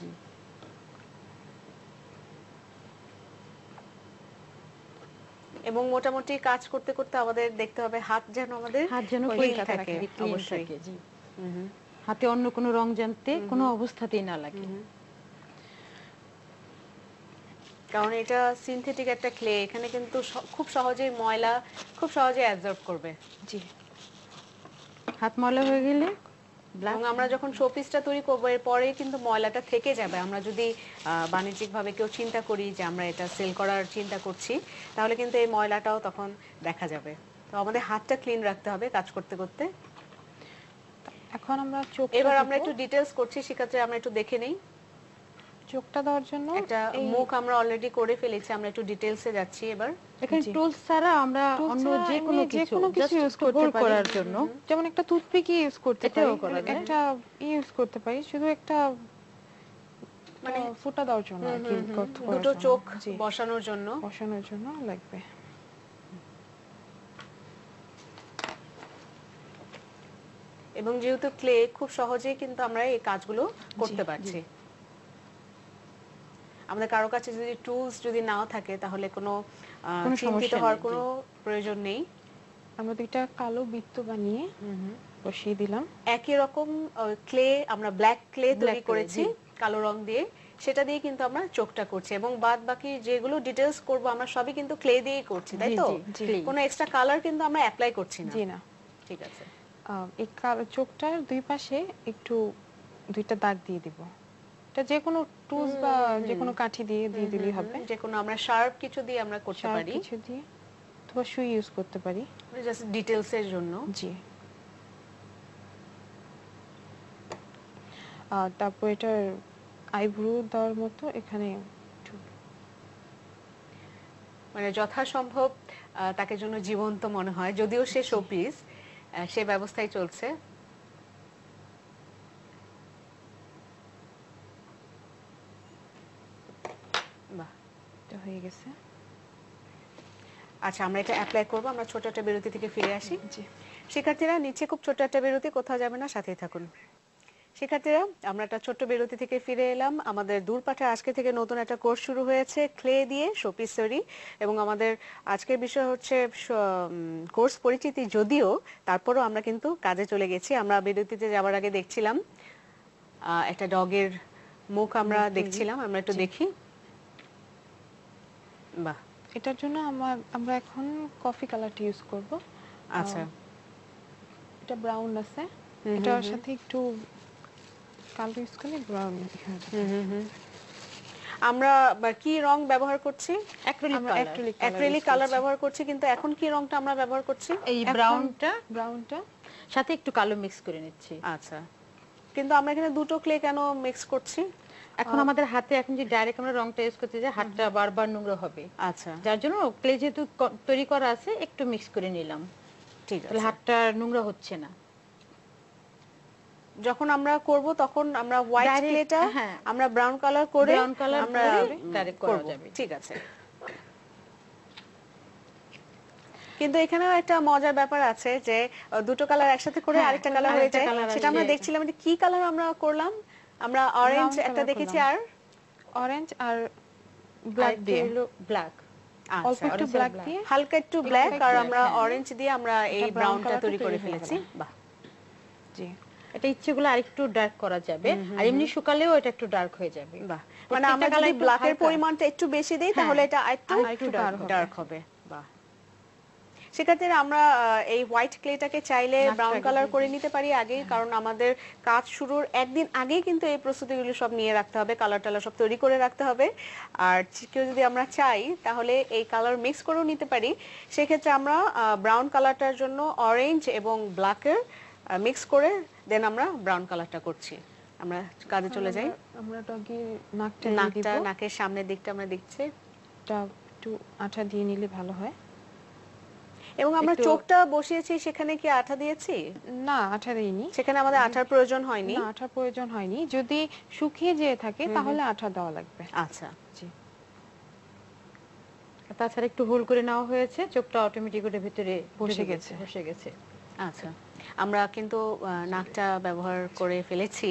এবং মোটামুটি কাজ করতে করতে আমাদের দেখতে হবে হাত যেন আমাদের হাত যেন clean clean থাকে, clean অবশ্যই। থাকে, জি। হাতে অন্য কোনো রং জানতে কোনো অবস্থাতেই না লাগে। কারণ এটা সিনথেটিক একটা ক্লে, এখানে কিন্তু খুব সহজেই ময়লা খুব সহজে অ্যাবজর্ব করবে। জি, হাত ময়লা হয়ে গেলে এবং আমরা যখন শোপিসটা তৈরি করবো এর পরেই কিন্তু ময়লাটা থেকে যাবে। আমরা যদি বাণিজ্যিকভাবে কেউ চিন্তা করি যে আমরা এটা সেল করার চিন্তা করছি, তাহলে কিন্তু এই ময়লাটাও তখন দেখা যাবে। তো আমাদের হাতটা ক্লিন রাখতে হবে কাজ করতে করতে। এখন আমরা চোখ এবার আমরা একটু ডিটেইলস করছি, শিক্ষার্থী আমরা একটু দেখে নেই। চোখটা দেওয়ার জন্য একটা মুখ আমরা অলরেডি করে ফেলেছি, আমরা একটু ডিটেইলসে যাচ্ছি এবার। এখানে জি। টুলস ছাড়া আমরা Tools অন্য ছাড়া যে এমনি কোনো যে কিছু কোনো কিছু just ইউজ একটু করতে hold পারি করার জন্য যেমন একটা টুথপিক ইউজ করতে এটাও পারি, করা যায়। একটা ইউজ করতে পারি, শুধু একটা মানে ফুটা দেওয়ার জন্য আর কি, গর্ত করার দুটো জন্য। চোখ জি, বসানোর জন্য। বসানোর জন্য লাগবে। এবং যেহেতু ক্লে খুব সহজেই কিন্তু আমরা এই কাজগুলো করতে পারছি। আমাদের কারো কাছে যদি টুলস যদি নাও থাকে তাহলে কোনো চিন্তিত সমস্যা হওয়ার নেই, কোনো প্রয়োজন নেই। আমরা দুইটা কালো বৃত্ত বানিয়ে বসিয়ে দিলাম। একই রকম ক্লে আমরা ব্ল্যাক ক্লে তৈরি Black clay, করেছি জি। কালো রং দিয়ে, সেটা দিয়ে কিন্তু আমরা চোখটা করছি এবং বাদ বাকি যেগুলো ডিটেইলস করব আমরা সবই কিন্তু ক্লে দিয়েই করছি, তাই জি, তো? জি, clay। কোনো এক্সট্রা কালার কিন্তু আমরা অ্যাপ্লাই করছি না। জি না, ঠিক আছে। এই চোখটার দুই পাশে একটু দুইটা দাগ দিয়ে দিব। এটা যে কোনো টুলস বা যে কোনো কাঠি দিয়ে দিয়ে দিলেই হবে। যে কোনো আমরা শার্প কিছু দিয়ে আমরা করতে Sharp পারি, কিছু দিয়ে অথবা সুই ইউজ করতে পারি। জাস্ট ডিটেইলস এর জন্য। জি, তারপর এটার আইব্রো দেওয়ার মতো এখানে মানে যথাসম্ভব তাকে জন্য জীবন্ত মনে হয়, যদিও সে শোপিস, সে ব্যবস্থায় চলছে। বাহ, এটা হয়ে গেছে। আচ্ছা আমরা এটা অ্যাপ্লাই করব। আমরা ছোট একটা বিরতি থেকে ফিরে আসি। জি, শিক্ষার্থীরা নিচে খুব ছোট একটা বিরতি, কোথাও যাবে না, সাথেই থাকুন। শিক্ষার্থীরা আমরা একটা ছোট্ট বিরতি থেকে ফিরে এলাম। আমাদের দূরপাঠে আজকে থেকে নতুন একটা কোর্স শুরু হয়েছে ক্লে দিয়ে শোপিস তৈরি, এবং আমাদের আজকের বিষয় হচ্ছে কোর্স পরিচিতি, যদিও তারপরও আমরা কিন্তু কাজে চলে গেছি। আমরা বিরতিতে যাওয়ার আগে দেখছিলাম একটা ডগের মুখ আমরা দেখছিলাম, আমরা একটু দেখি। বাহ, এটার জন্য আমরা এখন কফি কালারটা ইউজ করব। আচ্ছা এটা ব্রাউন আছে, এটার সাথে একটু কালো ইউজ করলে ব্রাউন হয়ে যাবে। আমরা কি রং ব্যবহার করছি? অ্যাক্রিলিক আমরা কালার, অ্যাক্রিলিক কালার ব্যবহার করছি, কিন্তু এখন কি রংটা আমরা ব্যবহার করছি? এই এখন ব্রাউনটা সাথে একটু কালো মিক্স করে নিচ্ছি। আচ্ছা, কিন্তু আমরা এখানে দুটো ক্লে কেন মিক্স করছি? এখন আমাদের হাতে এখন যে ডাইরেক্ট আমরা রংটা ইউজ করতে যাই হাতটা বারবার নোংরা হবে, আচ্ছা যার জন্য ক্লে যেহেতু তৈরি করা আছে একটু মিক্স করে নিলাম, ঠিক তাহলে আছে। হাতটা নোংরা হচ্ছে না। যখন আমরা করব তখন আমরা হোয়াইট Direct, ক্লেটা হ্যাঁ। আমরা ব্রাউন কালার করে ব্রাউন কালার আমরা ডাইরেক্ট করা করব, যাবে। ঠিক আছে। কিন্তু এখানেও একটা মজার ব্যাপার আছে যে দুটো কালার একসাথে করে হ্যাঁ, আরেকটা কালার হয়ে আরেকটা যায়, colour সেটা আমরা আসে। দেখছিলাম যে কি কালার আমরা করলাম। আমরা অরেঞ্জ Brown একটা colour দেখেছি করলাম। আর অরেঞ্জ আর ব্ল্যাক দিয়ে ব্ল্যাক, অল্প আচ্ছা একটু orange আর ব্ল্যাক black। দিয়ে হালকা একটু ব্ল্যাক আর black, আমরা হ্যাঁ। অরেঞ্জ দিয়ে আমরা এই একটা brown ব্রাউনটা colourটা তৈরি করে তৈরি হয়ে ফেলেছি। গেল। বাহ, জি, এটা ইচ্ছেগুলো আরেকটু ডার্ক করা যাবে, আর এমনি শুকালেও এটা একটু ডার্ক হয়ে যাবে। বাহ, মানে আমরা কালার যদি ব্ল্যাকের পরিমাণটা একটু বেশি দেই তাহলে এটা আরেকটু একটু dark হবে। ডার্ক হবে। বাহ, সেক্ষেত্রে আমরা এই হোয়াইট ক্লেটাকে চাইলে ব্রাউন কালার করে নিতে পারি আগে, কারণ আমাদের কাজ শুরুর একদিন আগেই কিন্তু এই প্রস্তুতিগুলো সব নিয়ে রাখতে হবে, কালার টালার সব তৈরি করে রাখতে হবে। আর কেউ যদি আমরা চাই তাহলে এই কালার মিক্স করেও নিতে পারি। সেক্ষেত্রে আমরা ব্রাউন কালারটার জন্য অরেঞ্জ এবং ব্ল্যাকের মিক্স করে দেন আমরা ব্রাউন কালারটা করছি। আমরা কাজে চলে যাই। আমরা ডগি নাকটা নাকটা, নাকের সামনের দিকটা আমরা দিচ্ছি, একটু আঠা দিয়ে নিলে ভালো হয়। এবং আমরা চোখটা বসিয়েছি, সেখানে কি আঠা দিয়েছি? না, আঠা দেইনি, সেখানে আমাদের আঠার প্রয়োজন হয়নি। না, আঠার প্রয়োজন হয়নি। যদি শুকিয়ে যেয়ে থাকে তাহলে আঠা দেওয়া লাগবে। আচ্ছা, জি। তাছাড়া একটু হোল করে নেওয়া হয়েছে, চোখটা অটোমেটিক ওটার ভিতরে বসে গেছে। আচ্ছা, আমরা কিন্তু নাকটা ব্যবহার করে ফেলেছি।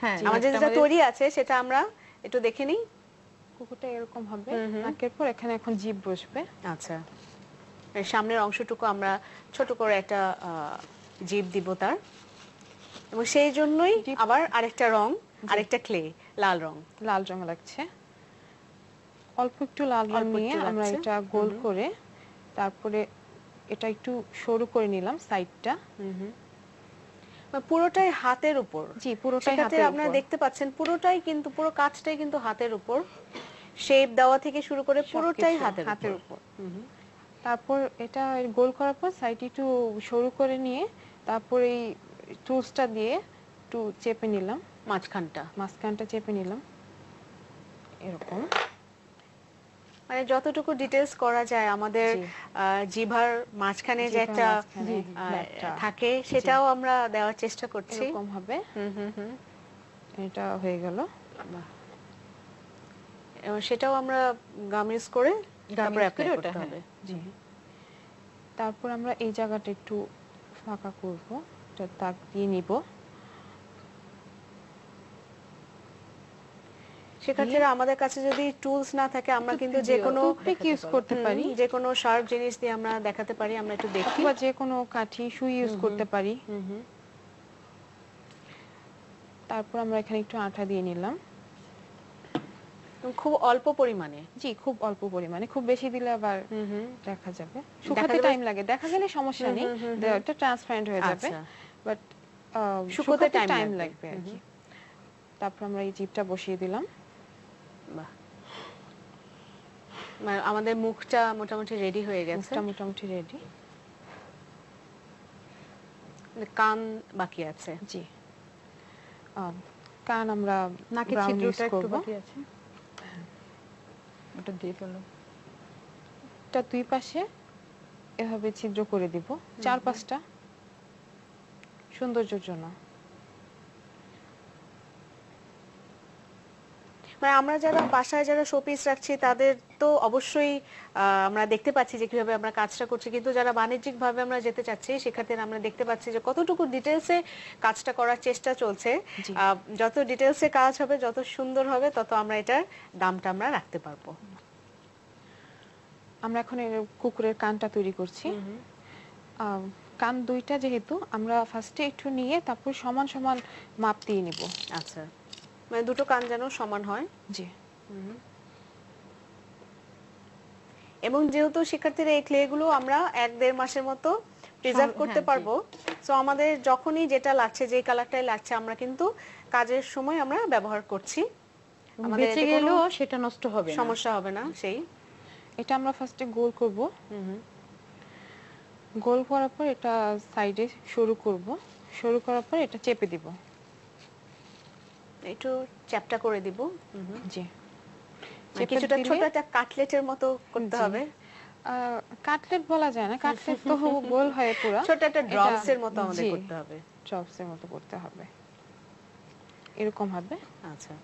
হ্যাঁ, আমাদের যেটা তৈরি আছে সেটা আমরা একটু দেখে নিই। কুকুরটা এরকম হবে, নাকের পর এখানে এখন জিভ বসবে। আচ্ছা, এর সামনের অংশটুকু আমরা ছোট করে একটা জিভ দিব তার, এবং সেই জন্যই আবার আরেকটা রং, আরেকটা ক্লে, লাল রং। লাল রং লাগছে, অল্প একটু লাল রং নিয়ে আমরা এটা গোল করে তারপরে এটা একটু সরু করে নিলাম সাইডটা। পুরোটাই হাতের উপর। জি, পুরোটাই হাতের উপর। আপনারা দেখতে পাচ্ছেন পুরোটাই কিন্তু, পুরো কাজটাই কিন্তু হাতের উপর, শেপ দেওয়া থেকে শুরু করে পুরোটাই হাতের উপর। তারপর এটা গোল করার পর সাইড একটু সরু করে নিয়ে তারপর এই টুলসটা দিয়ে একটু চেপে নিলাম, মাঝখানটা চেপে নিলাম এরকম। মানে যতটুকু ডিটেইলস করা যায় আমাদের জিভার মাঝখানে যে একটা থাকে সেটাও আমরা দেওয়ার চেষ্টা করছি। এরকম হবে। এটা হয়ে গেল। এবং সেটাও আমরা গাম ইউজ করে তারপরে অ্যাপ্লাই করতে হবে। জি। তারপর আমরা এই জায়গাটা একটু ফাঁকা করব, এটা দাগ দিয়ে নিব। সেক্ষেত্রে আমাদের কাছে যদি টুলস না থাকে আমরা কিন্তু যে কোনো টুথপিক ইউজ করতে পারি, যে কোনো শার্প জিনিস দিয়ে আমরা দেখাতে পারি। আমরা একটু দেখি, বা যে কোনো কাঠি সুই ইউজ করতে পারি। তারপর আমরা এখানে একটু আঠা দিয়ে নিলাম, খুব অল্প পরিমাণে। জি, খুব অল্প পরিমাণে, খুব বেশি দিলে আবার দেখা যাবে, শুকাতে টাইম লাগে। দেখা গেলে সমস্যা নেই, এটা ট্রান্সপারেন্ট হয়ে যাবে, বাট শুকাতে টাইম লাগবে আর কি। তারপর আমরা এই জিভটা বসিয়ে দিলাম। মানে আমাদের মুখটা মোটামুটি রেডি হয়ে গেছে। মুখটা মোটামুটি রেডি, কান বাকি আছে। জি, কান আমরা নাকের ছিদ্রটা একটু বাকি আছে, ওটা দিয়ে ফেলো। এটা দুই পাশে এভাবে ছিদ্র করে দিব, 4-5টা, সৌন্দর্যের জন্য। মানে আমরা যারা বাসায় যারা শোপিস রাখছি তাদের তো অবশ্যই আমরা দেখতে পাচ্ছি যে কিভাবে আমরা কাজটা করছি, কিন্তু যারা বাণিজ্যিক ভাবে আমরা যেতে চাচ্ছি সেক্ষেত্রে আমরা দেখতে পাচ্ছি যে কতটুকু ডিটেইলসে কাজটা করার চেষ্টা চলছে। যত ডিটেইলসে কাজ হবে, যত সুন্দর হবে, তত আমরা এটার দামটা আমরা রাখতে পারবো। আমরা এখন কুকুরের কানটা তৈরি করছি। কান দুইটা যেহেতু, আমরা ফার্স্টে একটু নিয়ে তারপর সমান সমান মাপ দিয়ে নিব। আচ্ছা, মানে দুটো কান যেন সমান হয়। জি। এবং যেহেতু শিক্ষার্থীরা এই ক্লেগুলো আমরা 1-1.5 মাসের মতো প্রিজার্ভ করতে পারবো, সো আমাদের যখনই যেটা লাগছে, যে কালারটাই লাগছে, আমরা কিন্তু কাজের সময় আমরা ব্যবহার করছি। আমাদের বেঁচে গেলেও সেটা নষ্ট হবে না, সমস্যা হবে না। সেই এটা আমরা ফার্স্টে গোল করব, গোল করার পর এটা সাইডে সরু করব, সরু করার পর এটা চেপে দিব, একটু চ্যাপটা করে দিব। জি, কিছুটা ছোট একটা কাটলেটের মতো করতে হবে। কাটলেট বলা যায় না, কাটলেট তো গোল হয় পুরো, ছোট একটা ড্রপসের মতো আমাদের করতে হবে, ড্রপসের মতো করতে হবে, এরকম হবে। আচ্ছা,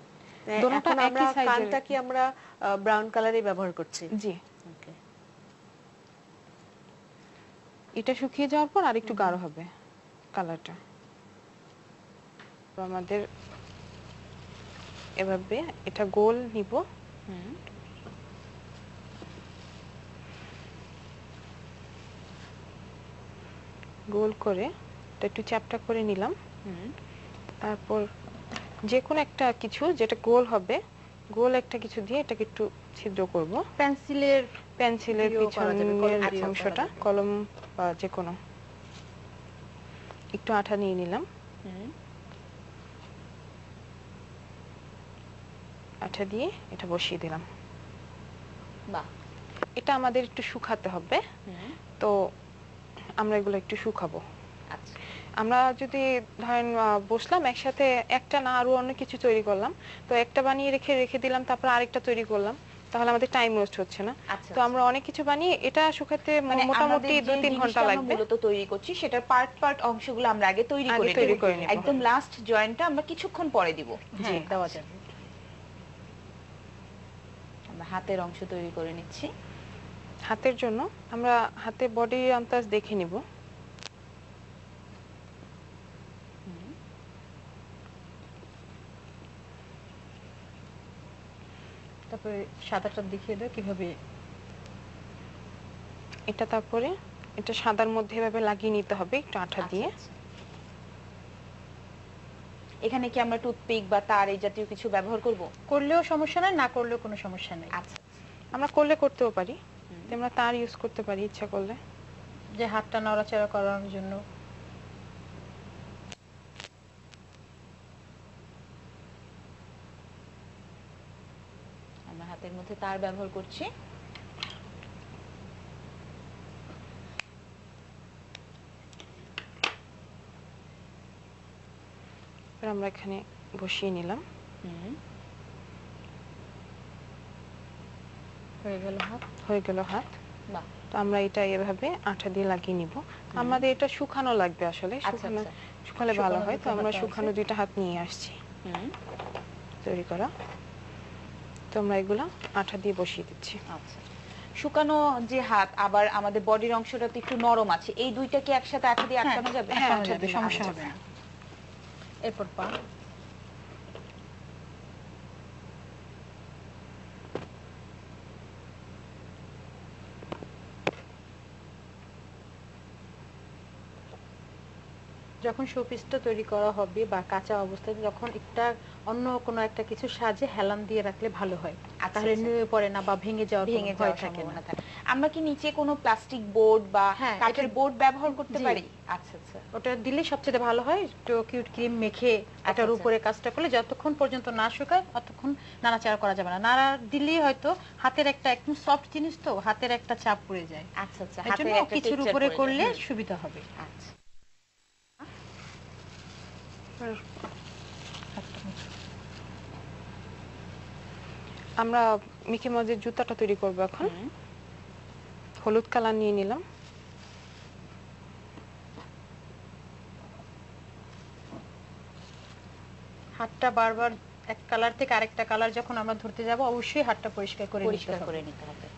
এখন আমরা কানটা কি আমরা ব্রাউন কালারই ব্যবহার করছি? জি। ওকে, এটা শুকিয়ে যাওয়ার পর আরেকটু গাঢ় হবে কালারটা। আমাদের এভাবে এটা গোল নিব, গোল করে এটা একটু চ্যাপটা করে নিলাম। তারপর যে কোনো একটা কিছু যেটা গোল হবে গোল একটা কিছু দিয়ে এটাকে একটু ছিদ্র করব। পেন্সিলের পেন্সিলের দিয়েও করা যাবে, পিছনের কলম দিয়েও অংশটা, করা যাবে। কলম বা যে কোনো, একটু আঠা নিয়ে নিলাম। আঠা দিয়ে এটা বসিয়ে দিলাম। বাহ, এটা আমাদের একটু শুকাতে হবে, তো আমরা এগুলো একটু শুকাবো। আচ্ছা আমরা যদি ধরেন বসলাম একসাথে, একটা না আরো অন্য কিছু তৈরি করলাম, তো একটা বানিয়ে রেখে রেখে দিলাম, তারপর আরেকটা তৈরি করলাম, তাহলে আমাদের টাইম ওয়েস্ট হচ্ছে না। আচ্ছা, তো আমরা অনেক কিছু বানিয়ে এটা শুকাতে মানে মোটামুটি আমাদের যে 2-3 ঘন্টা জিনিসটা আমরা লাগবে। মূলত তৈরি করছি সেটার পার্ট পার্ট অংশগুলো আমরা আগে তৈরি আগে করে তৈরি নেব। করে নেব। একদম লাস্ট জয়েন্টটা আমরা কিছুক্ষণ পরে দিব। হ্যাঁ দেওয়া যাবে। আমরা হাতের অংশ তৈরি করে নিচ্ছি। হাতের জন্য আমরা হাতে বডি আন্দাজ দেখে নিব। তারপরে সাদাটা দেখিয়ে দাও কিভাবে। এটা তারপরে এটা সাদার মধ্যে এভাবে লাগিয়ে নিতে হবে একটু আঠা দিয়ে। আচ্ছা, এখানে কি আমরা টুথপিক বা তার এই জাতীয় কিছু ব্যবহার করব? করলেও সমস্যা নাই, না করলেও কোনো সমস্যা নাই। আচ্ছা, আমরা করলে করতেও পারি, আমরা তার ইউজ করতে পারি ইচ্ছা করলে। যে হাতটা নড়াচড়া করার জন্য। আমরা হাতের মধ্যে তার ব্যবহার করছি। আমরা এখানে বসিয়ে নিলাম। হয়ে গেল হাত। হয়ে গেল হাত। বাহ, তো আমরা এটা এভাবে আঠা দিয়ে লাগিয়ে নিব। আমাদের এটা শুকানো লাগবে আসলে, শুকানো শুকালে ভালো হয়। তো আমরা শুকানো 2টা হাত নিয়ে আসছি তৈরি করা। তো আমরা এগুলো আঠা দিয়ে বসিয়ে দিচ্ছি। আচ্ছা, শুকানো যে হাত, আবার আমাদের বডির অংশটা তো একটু নরম আছে, এই দুইটা কি একসাথে আঠা দিয়ে আটকানো যাবে? হ্যাঁ আঠা যাবে, দিলে সমস্যা আটকা হবে না। এরপর পা। যখন শোপিসটা তৈরি করা হবে বা কাঁচা অবস্থায়, যখন একটা অন্য কোনো একটা কিছু সাজে হেলান দিয়ে রাখলে ভালো হয়, তাহলে নুয়ে পড়ে না বা ভেঙে যাওয়ার কোনো ভয় থাকে না। আমরা কি নিচে কোনো প্লাস্টিক বোর্ড বা হ্যাঁ, কাঠের বোর্ড ব্যবহার করতে পারি? আচ্ছা আচ্ছা, ওটা দিলে সবচেয়ে ভালো হয়। একটু কিউট ক্রিম মেখে এটার উপরে কাজটা করলে যতক্ষণ পর্যন্ত না শুকায় ততক্ষণ নাড়াচাড়া করা যাবে না। নাড়া দিলেই হয়তো হাতের একটা একদম সফট জিনিস, তো হাতের একটা চাপ পড়ে যায়। আচ্ছা আচ্ছা, হাতের একটা কিছুর উপরে করলে সুবিধা হবে। আচ্ছা, আমরা মিকি মাউসের জুতাটা তৈরি করব এখন। হলুদ কালার নিয়ে নিলাম। হাতটা বারবার এক কালার থেকে আরেকটা কালার যখন আমরা ধরতে যাব, অবশ্যই হাতটা পরিষ্কার করে নিতে হবে।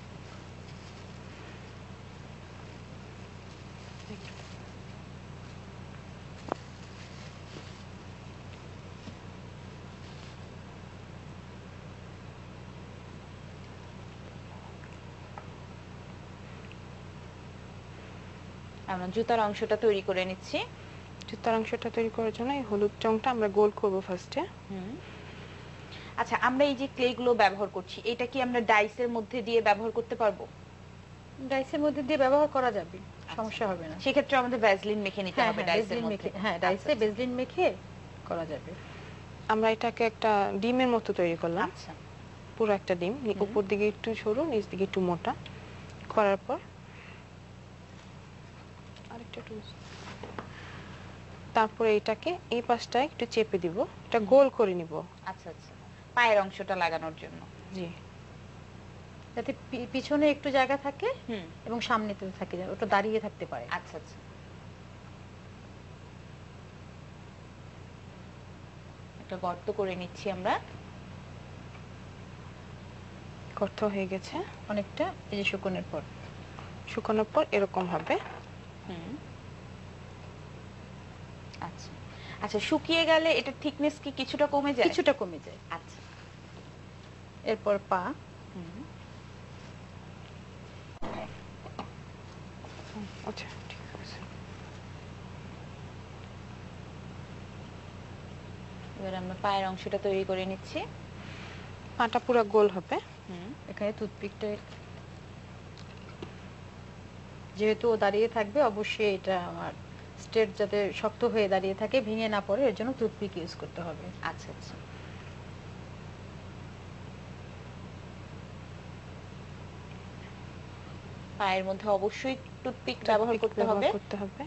আমরা জুতার অংশটা তৈরি করে নিচ্ছি। জুতার অংশটা তৈরি করার জন্য এই হলুদ রংটা আমরা গোল করব ফার্স্টে। আচ্ছা, আমরা এই যে ক্লে গুলো ব্যবহার করছি, এটা কি আমরা ডাইসের মধ্যে দিয়ে ব্যবহার করতে পারবো? ডাইসের মধ্যে দিয়ে ব্যবহার করা যাবে, সমস্যা হবে না। সেক্ষেত্রে আমাদের ভ্যাসলিন মেখে নিতে হবে ডাইসের মধ্যে। হ্যাঁ, ডাইসে ভ্যাসলিন মেখে করা যাবে। আমরা এটাকে একটা ডিমের মতো তৈরি করলাম। আচ্ছা, পুরো একটা ডিম, উপর দিকে একটু সরু, নিচ দিকে একটু মোটা করার পর আরেকটা তারপরে এটাকে এই পাশটা একটু চেপে দিব, এটা গোল করে নিব। আচ্ছা আচ্ছা, পায়ের অংশটা লাগানোর জন্য। জি, যাতে পিছনে একটু জায়গা থাকে এবং সামনেতে থাকে, ওটা দাঁড়িয়ে থাকতে পারে। আচ্ছা আচ্ছা, একটা গর্ত করে নিচ্ছি আমরা। গর্ত হয়ে গেছে অনেকটা। এই যে শুকানোর পর এরকম হবে। আচ্ছা আচ্ছা, শুকিয়ে গেলে এটা থিকনেস কি কিছুটা কমে যায়? কিছুটা কমে যায়। আচ্ছা, এরপর পা। আচ্ছা, ঠিক আছে। এবার আমরা পায়ের অংশটা তৈরি করে নিচ্ছি। পাটা পুরো গোল হবে। এখানে টুথপিকটা যেহেতু ও দাঁড়িয়ে থাকবে, অবশ্যই এটা আমার স্ট্রেট যাতে শক্ত হয়ে দাঁড়িয়ে থাকে, ভেঙে না পড়ে, এর জন্য টুথপিক ইউজ করতে হবে। আচ্ছা আচ্ছা। পায়ের মধ্যে অবশ্যই টুথপিক ব্যবহার করতে হবে,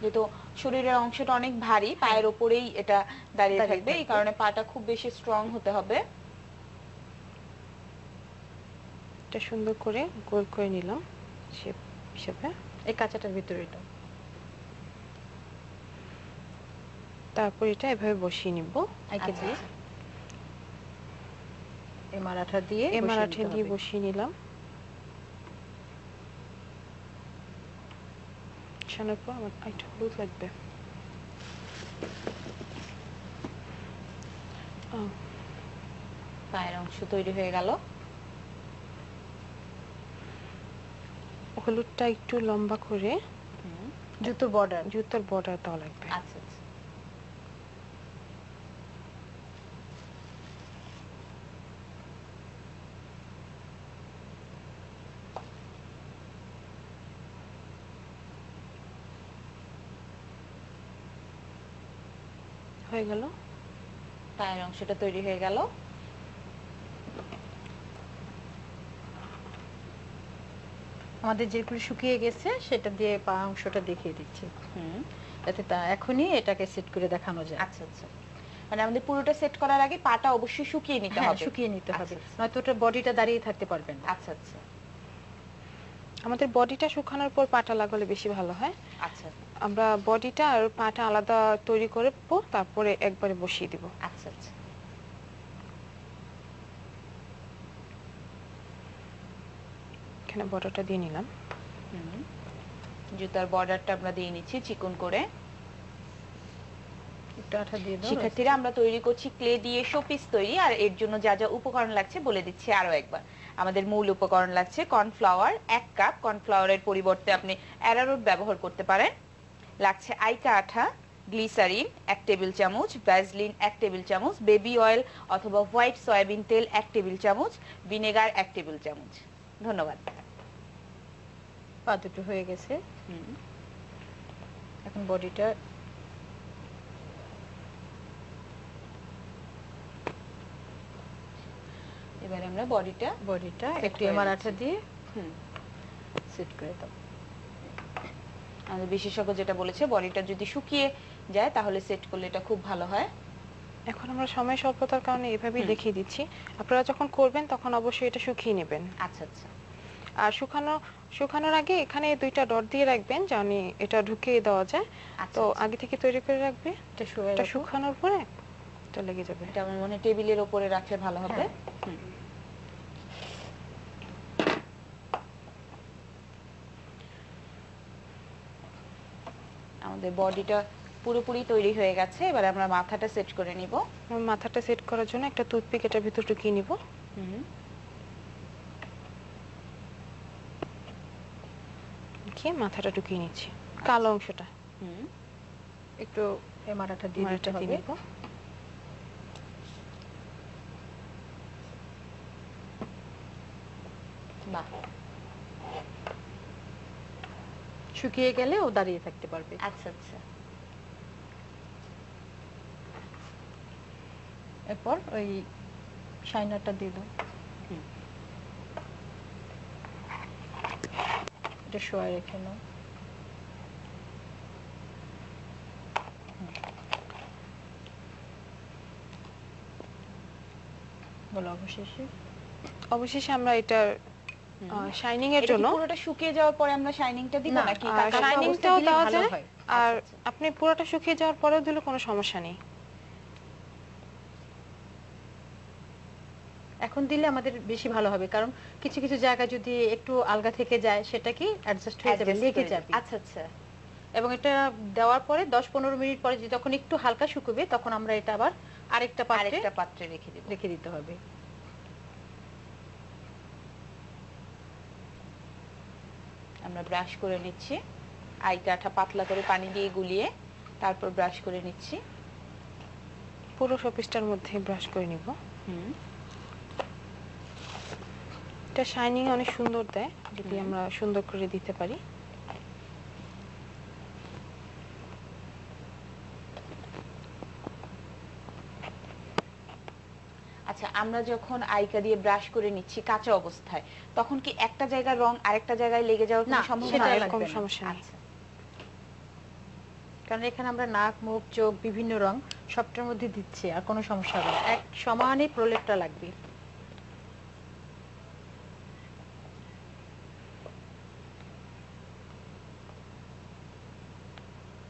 যেহেতু শরীরের অংশটা অনেক ভারী, পায়ের উপরেই এটা দাঁড়িয়ে থাকবে, এই কারণে পাটা খুব বেশি স্ট্রং হতে হবে। এটা সুন্দর করে গোল করে নিলাম শেপ হিসেবে। এই কাঁচাটার ভিতরে এটা, তারপর এটা এভাবে বসিয়ে নিব আইকে দিয়ে এমআর আঠা দিয়ে বসিয়ে নিলাম। বসানোর পর আমার একটু হলুদ লাগবে। পায়ের অংশ তৈরি হয়ে গেল। হলুদটা একটু লম্বা করে জুতোর বর্ডার দেওয়া লাগবে। আচ্ছা আচ্ছা। হয়ে গেল, পায়ের অংশটা তৈরি হয়ে গেল। আমাদের যেগুলো শুকিয়ে গেছে সেটা দিয়ে পা অংশটা দেখিয়ে দিচ্ছি, যাতে এখনই এটাকে সেট করে দেখানো যায়। আচ্ছা আচ্ছা, মানে আমাদের পুরোটা সেট করার আগে পাটা অবশ্যই শুকিয়ে নিতে হবে। শুকিয়ে নিতে হবে, নয়তো ওটা বডিটা দাঁড়িয়ে থাকতে পারবে না। আচ্ছা আচ্ছা। আমাদের বডিটা শুকানোর পর পাটা লাগালে বেশি ভালো হয়। আচ্ছা, আমরা বডিটা আর পাটা আলাদা তৈরি করে তারপরে একবারে বসিয়ে দিব। আচ্ছা আচ্ছা। এখানে বর্ডারটা দিয়ে নিলাম। জুতার বর্ডারটা আমরা দিয়ে নিচ্ছি চিকন করে। একটু আঠা দিয়ে দাও। শিক্ষার্থীরা, আমরা তৈরি করছি ক্লে দিয়ে শোপিস তৈরি, আর এর জন্য যা যা উপকরণ লাগছে বলে দিচ্ছি আরো একবার। আমাদের মূল উপকরণ লাগছে কর্নফ্লাওয়ার 1 কাপ, কর্নফ্লাওয়ারের পরিবর্তে আপনি অ্যারারুট ব্যবহার করতে পারেন। লাগছে আইকা আঠা, গ্লিসারিন 1 টেবিল চামচ, ভ্যাসলিন 1 টেবিল চামচ, বেবি অয়েল অথবা হোয়াইট সয়াবিন তেল 1 টেবিল চামচ, ভিনেগার 1 টেবিল চামচ। ধন্যবাদ। পা দুটো হয়ে গেছে, এখন বডিটা এবারে আমরা বডিটা একটু এমআর আঠা দিয়ে সেট করে দাও। আমাদের বিশেষজ্ঞ যেটা বলেছে, বডিটা যদি শুকিয়ে যায় তাহলে সেট করলে এটা খুব ভালো হয়। এখন আমরা সময় স্বল্পতার কারণে এভাবেই দেখিয়ে দিচ্ছি, আপনারা যখন করবেন তখন অবশ্যই এটা শুকিয়ে নেবেন। আচ্ছা আচ্ছা। আর শুকানোর আগে এখানে 2টা ডট দিয়ে রাখবেন, জানি এটা ঢুকিয়ে দেওয়া যায়। তো আগে থেকে তৈরি করে রাখবে, এটা শুকানোর পরে এটা লেগে যাবে। এটা আমার মনে টেবিলের উপরে রাখলে ভালো হবে। আমাদের বডিটা পুরোপুরি তৈরি হয়ে গেছে, এবার আমরা মাথাটা সেট করে নিব। মাথাটা সেট করার জন্য একটা টুথপিক এটার ভিতর ঢুকিয়ে নিব। মাথাটা ঢুকিয়ে নিচ্ছি, কালো অংশটা একটু এমআর আঠা দিয়ে দিতে হবে। বাহ, শুকিয়ে গেলে ও দাঁড়িয়ে থাকতে পারবে। আচ্ছা আচ্ছা। এরপর ওই শাইনারটা দিয়ে দাও, এটা শোয়া রেখে নাও। বলো অবশেষে আমরা এটার শাইনিং এর জন্য পুরোটা শুকিয়ে যাওয়ার পরে আমরা শাইনিংটা দিব নাকি? শাইনিংটাও দেওয়া যায়, আর আপনি পুরোটা শুকিয়ে যাওয়ার পরেও দিলে কোনো সমস্যা নেই। এখন দিলে আমাদের বেশি ভালো হবে, কারণ কিছু কিছু জায়গা যদি একটু আলগা থেকে যায় সেটা কি অ্যাডজাস্ট হয়ে যাবে, লেগে যাবে। আচ্ছা আচ্ছা। এবং এটা দেওয়ার পরে 10-15 মিনিট পরে যখন একটু হালকা শুকাবে তখন আমরা এটা আবার আরেকটা পাত্রে রেখে দিতে হবে। আমরা ব্রাশ করে নিচ্ছি, আইকা আঠা পাতলা করে পানি দিয়ে গুলিয়ে তারপর ব্রাশ করে নিচ্ছি। পুরো শোপিসটার মধ্যে ব্রাশ করে নিব। এটা শাইনিং অনেক সুন্দর দেয় যদি আমরা সুন্দর করে দিতে পারি। আচ্ছা, আমরা যখন আইকা দিয়ে ব্রাশ করে নিচ্ছি কাঁচা অবস্থায়, তখন কি একটা জায়গার রং আরেকটা জায়গায় লেগে যাওয়ার কোনো না, সম্ভাবনা সেটা আছে? লাগবে কোনো না। সমস্যা নেই। আচ্ছা, কারণ এখানে আমরা নাক, মুখ, চোখ বিভিন্ন রং সবটার মধ্যে দিচ্ছি, আর কোনো সমস্যা হবে না। এক সমানে প্রলেপটা লাগবে।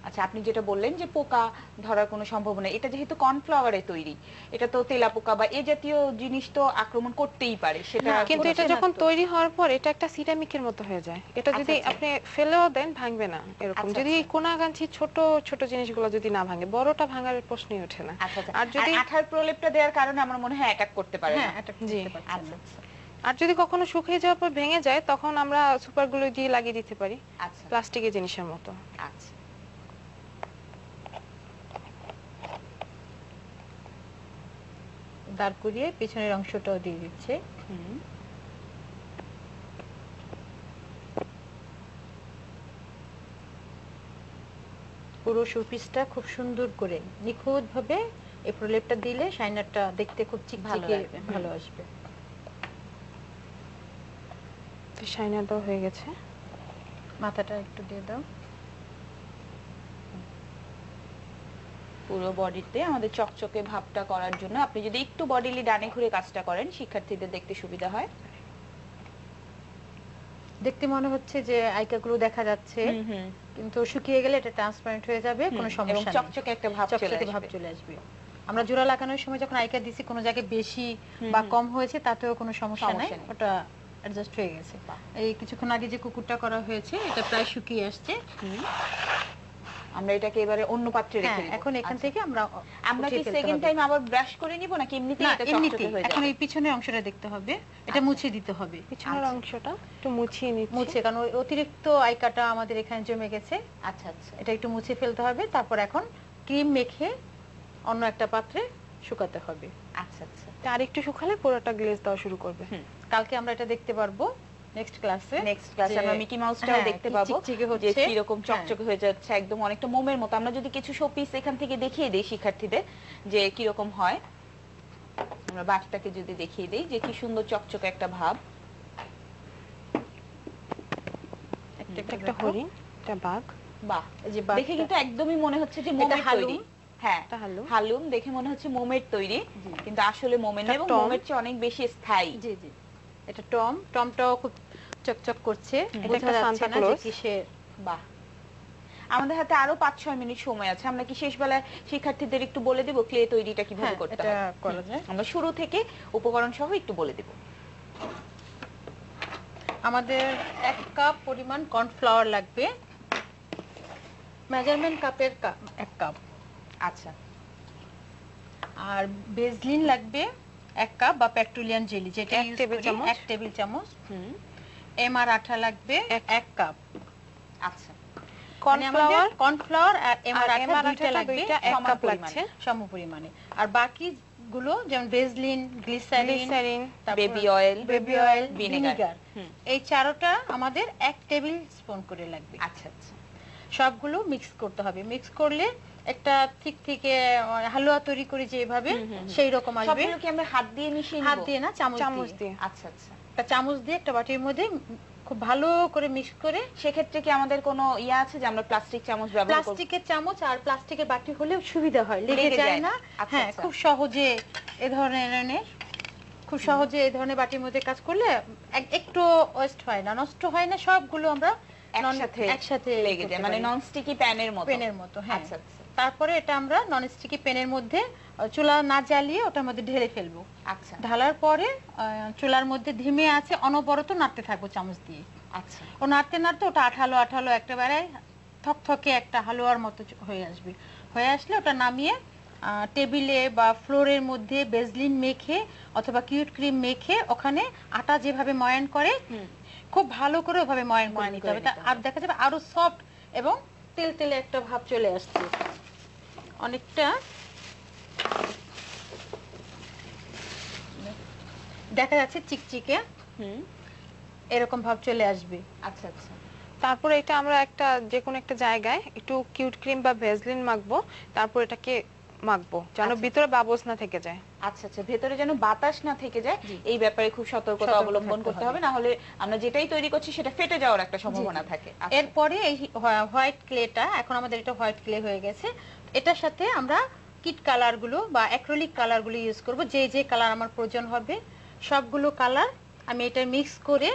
আচ্ছা, আপনি যেটা বললেন যে পোকা ধরার কোনো সম্ভাবনা, এটা যেহেতু কর্নফ্লাওয়ারে তৈরি, এটা তো তেলা পোকা বা এ জাতীয় জিনিস তো আক্রমণ করতেই পারে, সেটা না, কিন্তু এটা হচ্ছে না যখন তো। তৈরি হওয়ার পর এটা একটা সিরামিকের মতো হয়ে যায়। এটা যদি আচ্ছা, আচ্ছা। আপনি ফেলেও দেন ভাঙবে না এরকম। আচ্ছা, যদি আচ্ছা। কোনাগাছি ছোট ছোট জিনিসগুলো যদি না ভাঙে, বড়টা ভাঙার প্রশ্নই ওঠে না। আচ্ছা, আচ্ছা। আর যদি আর আঠার প্রলেপটা দেওয়ার কারণে আমার মনে হয় অ্যাটাক করতে পারে হ্যাঁ, না। এটা জি। করতে পারছেন আচ্ছা, না। আচ্ছা, আর যদি কখনো শুকিয়ে যাওয়ার পর ভেঙে যায় তখন আমরা সুপার গ্লু দিয়ে লাগিয়ে দিতে পারি, আচ্ছা, প্লাস্টিকের জিনিসের মতো। আচ্ছা। দাঁড় করিয়ে পেছনের অংশটাও দিয়ে দিচ্ছে। পুরো শোপিসটা খুব সুন্দর করে নিখুঁত ভাবে এই প্রলেপটা দিলে শাইনারটা দেখতে খুব চিকচিকে লাগবে। ভালো আসবে। তো শাইনার দেওয়া হয়ে গেছে। মাথাটা একটু দিয়ে দাও। পুরো বডিতে আমাদের চকচকে ভাবটা করার জন্য আপনি যদি একটু বডিলি ডানে ঘুরে কাজটা করেন, শিক্ষার্থীদের দেখতে সুবিধা হয়। দেখতে মনে হচ্ছে যে আইকাগুলো দেখা যাচ্ছে, কিন্তু শুকিয়ে গেলে এটা ট্রান্সপারেন্ট হয়ে যাবে, কোনো এবং সমস্যা নেই। চকচকে একটা ভাব চলে চকচকে ভাব আসবে। চলে আসবে। আমরা জোড়া লাগানোর সময় যখন আইকা দিছি কোনো জায়গায় বেশি বা কম হয়েছে তাতেও কোনো সমস্যা নাই, সমস্যা নেই। ওটা অ্যাডজাস্ট হয়ে গেছে। এই কিছুক্ষণ আগে যে কুকুরটা করা হয়েছে এটা প্রায় শুকিয়ে আসছে। আমরা এটাকে এবারে অন্য পাত্রে রেখে হ্যাঁ, দিব। এখন এখান আচ্ছা। থেকে আমরা আমরা কি উঠিয়ে ফেলতে সেকেন্ড হবে। টাইম আবার ব্রাশ করে নিব নাকি এমনিতেই না, এটা এমনিতেই। চকচকে হয়ে এখন যাবে? এই পিছনের অংশটা দেখতে হবে, এটা মুছে দিতে হবে। পিছনের আচ্ছা। অংশটা একটু মুছিয়ে নিচ্ছি। মুছে, কারণ ওই অতিরিক্ত আইকাটা আমাদের এখানে জমে গেছে, আচ্ছা, আচ্ছা। এটা একটু মুছে ফেলতে হবে। তারপর এখন ক্রিম মেখে অন্য একটা পাত্রে শুকাতে হবে। আচ্ছা, আচ্ছা। তা আরেকটু শুকালে পুরোটা গ্লেজ দেওয়া শুরু করবে। কালকে আমরা এটা দেখতে পারবো নেক্সট ক্লাসে। নেক্সট ক্লাসে আমরা মিকি মাউসটাও দেখতে পাবো যে কি রকম চকচকে হয়ে যাচ্ছে, একদম অনেকটা মোমের মতো। আমরা যদি কিছু শোপিস এখান থেকে দেখিয়ে দেই শিক্ষার্থীদের যে কি রকম হয়, আমরা বাটটাকে যদি দেখিয়ে দেই যে কি সুন্দর চকচকে একটা ভাব। একটা হরিণ, একটা বাঘ। বাহ, এই যে দেখে কিন্তু একদমই মনে হচ্ছে যে মোমের হালুম। তৈরি। হ্যাঁ, এটা হালুম। হালুম দেখে মনে হচ্ছে মোমের তৈরি, কিন্তু আসলে মোমের না, এটা এবং টম। মোমের চেয়ে অনেক বেশি স্থায়ী। জি জি, এটা টমটাও খুব চকচক করছে, এটা বোঝা একটা যাচ্ছে সান্তা না যে ক্লজ। কিসের। বাহ, আমাদের হাতে আরো 5-6 মিনিট সময় আছে। আমরা কি শেষ বেলায় শিক্ষার্থীদের একটু বলে দেব ক্লে তৈরিটা কিভাবে হ্যাঁ, করতে এটা হয়? করা যায়। আমরা শুরু থেকে উপকরণ সহ একটু বলে দেব। আমাদের 1 কাপ পরিমাণ কর্নফ্লাওয়ার লাগবে, মেজারমেন্ট কাপের 1 কাপ। আচ্ছা, আর বেসলিন লাগবে 1 কাপ বা পেট্রোলিয়াম জেলি, যেটা 1 টেবিল চামচ। 1 টেবিল চামচ। এমআর আঠা লাগবে 1 কাপ। আচ্ছা। কর্নফ্লাওয়ার কর্নফ্লাওয়ার আর এমআর আর আঠা এমআর দুইটা আঠাটা লাগবে, দুইটা 1 সমান কাপ পরিমাণে। লাগছে। সম পরিমাণে। আর বাকি গুলো যেমন Vaseline, glycerin, glycerin, baby oil, baby oil, vinegar. Vinegar, এই চারোটা আমাদের 1 টেবিল স্পুন করে লাগবে। আচ্ছা, আচ্ছা। সবগুলো মিক্স করতে হবে। মিক্স করলে একটা ঠিক থেকে হালুয়া তৈরি করে যেভাবে সেই রকম আসবে। সবগুলো কি আমরা হাত দিয়ে মিশিয়ে নিব? হাত দিয়ে না, চামচ চামচ দিয়ে। দিয়ে। আচ্ছা, আচ্ছা। একটা চামচ দিয়ে একটা বাটির মধ্যে খুব ভালো করে মিক্স করে। সেক্ষেত্রে কি আমাদের কোনো ইয়া আছে যে আমরা প্লাস্টিক চামচ ব্যবহার করব? প্লাস্টিকের চামচ আর প্লাস্টিকের বাটি হলেও সুবিধা হয়, লেগে লেগে যায় যায় না। না। আচ্ছা, হ্যাঁ, আচ্ছা। খুব সহজে এ ধরনের এই ধরনের বাটির মধ্যে কাজ করলে একটু ওয়েস্ট হয় না, নষ্ট হয় না, সবগুলো আমরা একসাথে লেগে যায়, মানে নন স্টিকি প্যানের মতো। পেনের মতো। হ্যাঁ, আচ্ছা, আচ্ছা। তারপরে এটা আমরা নন স্টিকি প্যানের মধ্যে চুলা না জ্বালিয়ে ওটার মধ্যে ঢেলে ফেলবো। আচ্ছা, ঢালার পরে চুলার মধ্যে ধিমে আছে অনবরত নাড়তে থাকবো চামচ দিয়ে। আচ্ছা। ও নাড়তে নাড়তে ওটা আঠালো আঠালো একেবারে থকথকে একটা হালুয়ার মতো হয়ে আসবে। হয়ে আসলে ওটা নামিয়ে টেবিলে বা ফ্লোরের মধ্যে বেসলিন মেখে অথবা কিউট ক্রিম মেখে ওখানে আটা যেভাবে ময়ান করে খুব ভালো করে ওভাবে ময়ান করে নিতে হবে। আর দেখা যাবে আরো সফট এবং তেল তেলে একটা ভাব চলে আসছে অনেকটা। দেখা যাচ্ছে চিকচিকে হুম, এরকম ভাব চলে আসবে। আচ্ছা আচ্ছা। তারপরে এটা আমরা একটা যে কোনো একটা জায়গায় একটু কিউট ক্রিম বা ভেসলিন মাখবো, তারপর এটাকে মাখবো যেন আচ্ছা। ভিতরে বাবলস না থেকে যায়। আচ্ছা আচ্ছা, ভেতরে যেন বাতাস না থেকে যায় এই ব্যাপারে খুব সতর্কতা সতর্ক অবলম্বন থাকতে করতে হবে। হবে, না হলে আমরা যেটাই তৈরি করছি সেটা ফেটে যাওয়ার একটা সম্ভাবনা থাকে। আচ্ছা। এরপরে এই হোয়াইট ক্লেটা, এখন আমাদের এটা হোয়াইট ক্লে হয়ে গেছে, এটার সাথে আমরা কিট কালার গুলো বা অ্যাক্রিলিক কালার গুলো ইউজ করব। যে যে কালার আমার প্রয়োজন হবে সবগুলো কালার আমি এটা মিক্স করে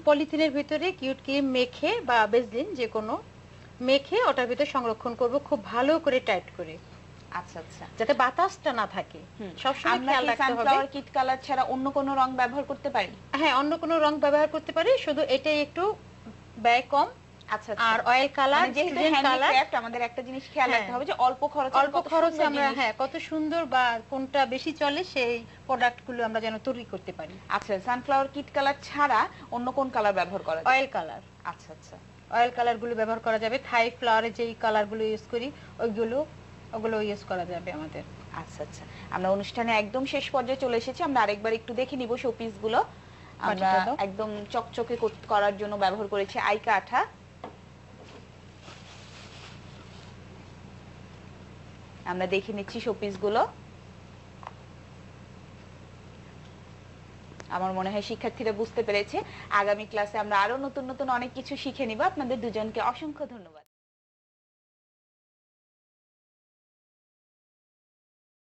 পলিথিনের ভিতরে কিউট ক্রিম মেখে বা বেসলিন যে কোনো মেখে ওটার ভিতরে সংরক্ষণ করব খুব ভালো করে টাইট করে, আচ্ছা আচ্ছা। যাতে বাতাসটা না থাকে। সবসময় আমরা খেয়াল কি রাখতে হবে। সানফ্লাওয়ার কিট কালার ছাড়া অন্য কোনো রং ব্যবহার করতে পারি? হ্যাঁ, অন্য কোনো রং ব্যবহার করতে পারি, শুধু এটাই একটু ব্যয় কম। আচ্ছা আর অয়েল কালার, যেহেতু স্টুডেন্ট কালার, হ্যান্ডিক্রাফট, আমাদের একটা জিনিস খেয়াল রাখতে হবে যে অল্প খরচে অল্প খরচে আমরা কত সুন্দর বা কোনটা বেশি চলে সেই প্রোডাক্টগুলো আমরা যেন তৈরি করতে পারি। আচ্ছা, সানফ্লাওয়ার কিট কালার ছাড়া অন্য কোন কালার ব্যবহার করা যায়? অয়েল কালার, আচ্ছা আচ্ছা। অয়েল কালারগুলো ব্যবহার করা যাবে। থাই ফ্লাওয়ারের যেই কালারগুলো ইউজ করি ওগুলো ইউজ করা যাবে আমাদের। আচ্ছা আচ্ছা, আমরা অনুষ্ঠানে একদম শেষ পর্যায়ে চলে এসেছি। আমরা আরেকবার একটু দেখে নিব শোপিস গুলো। আমরা বাটিটা দাও। একদম চকচকে করার জন্য ব্যবহার করেছি আইকা আঠা। আমরা দেখে নিচ্ছি শোপিস গুলো। আমার মনে হয় শিক্ষার্থীরা বুঝতে পেরেছে। আগামী ক্লাসে আমরা আরো নতুন নতুন অনেক কিছু শিখে নিব। আপনাদের দুজনকে অসংখ্য ধন্যবাদ।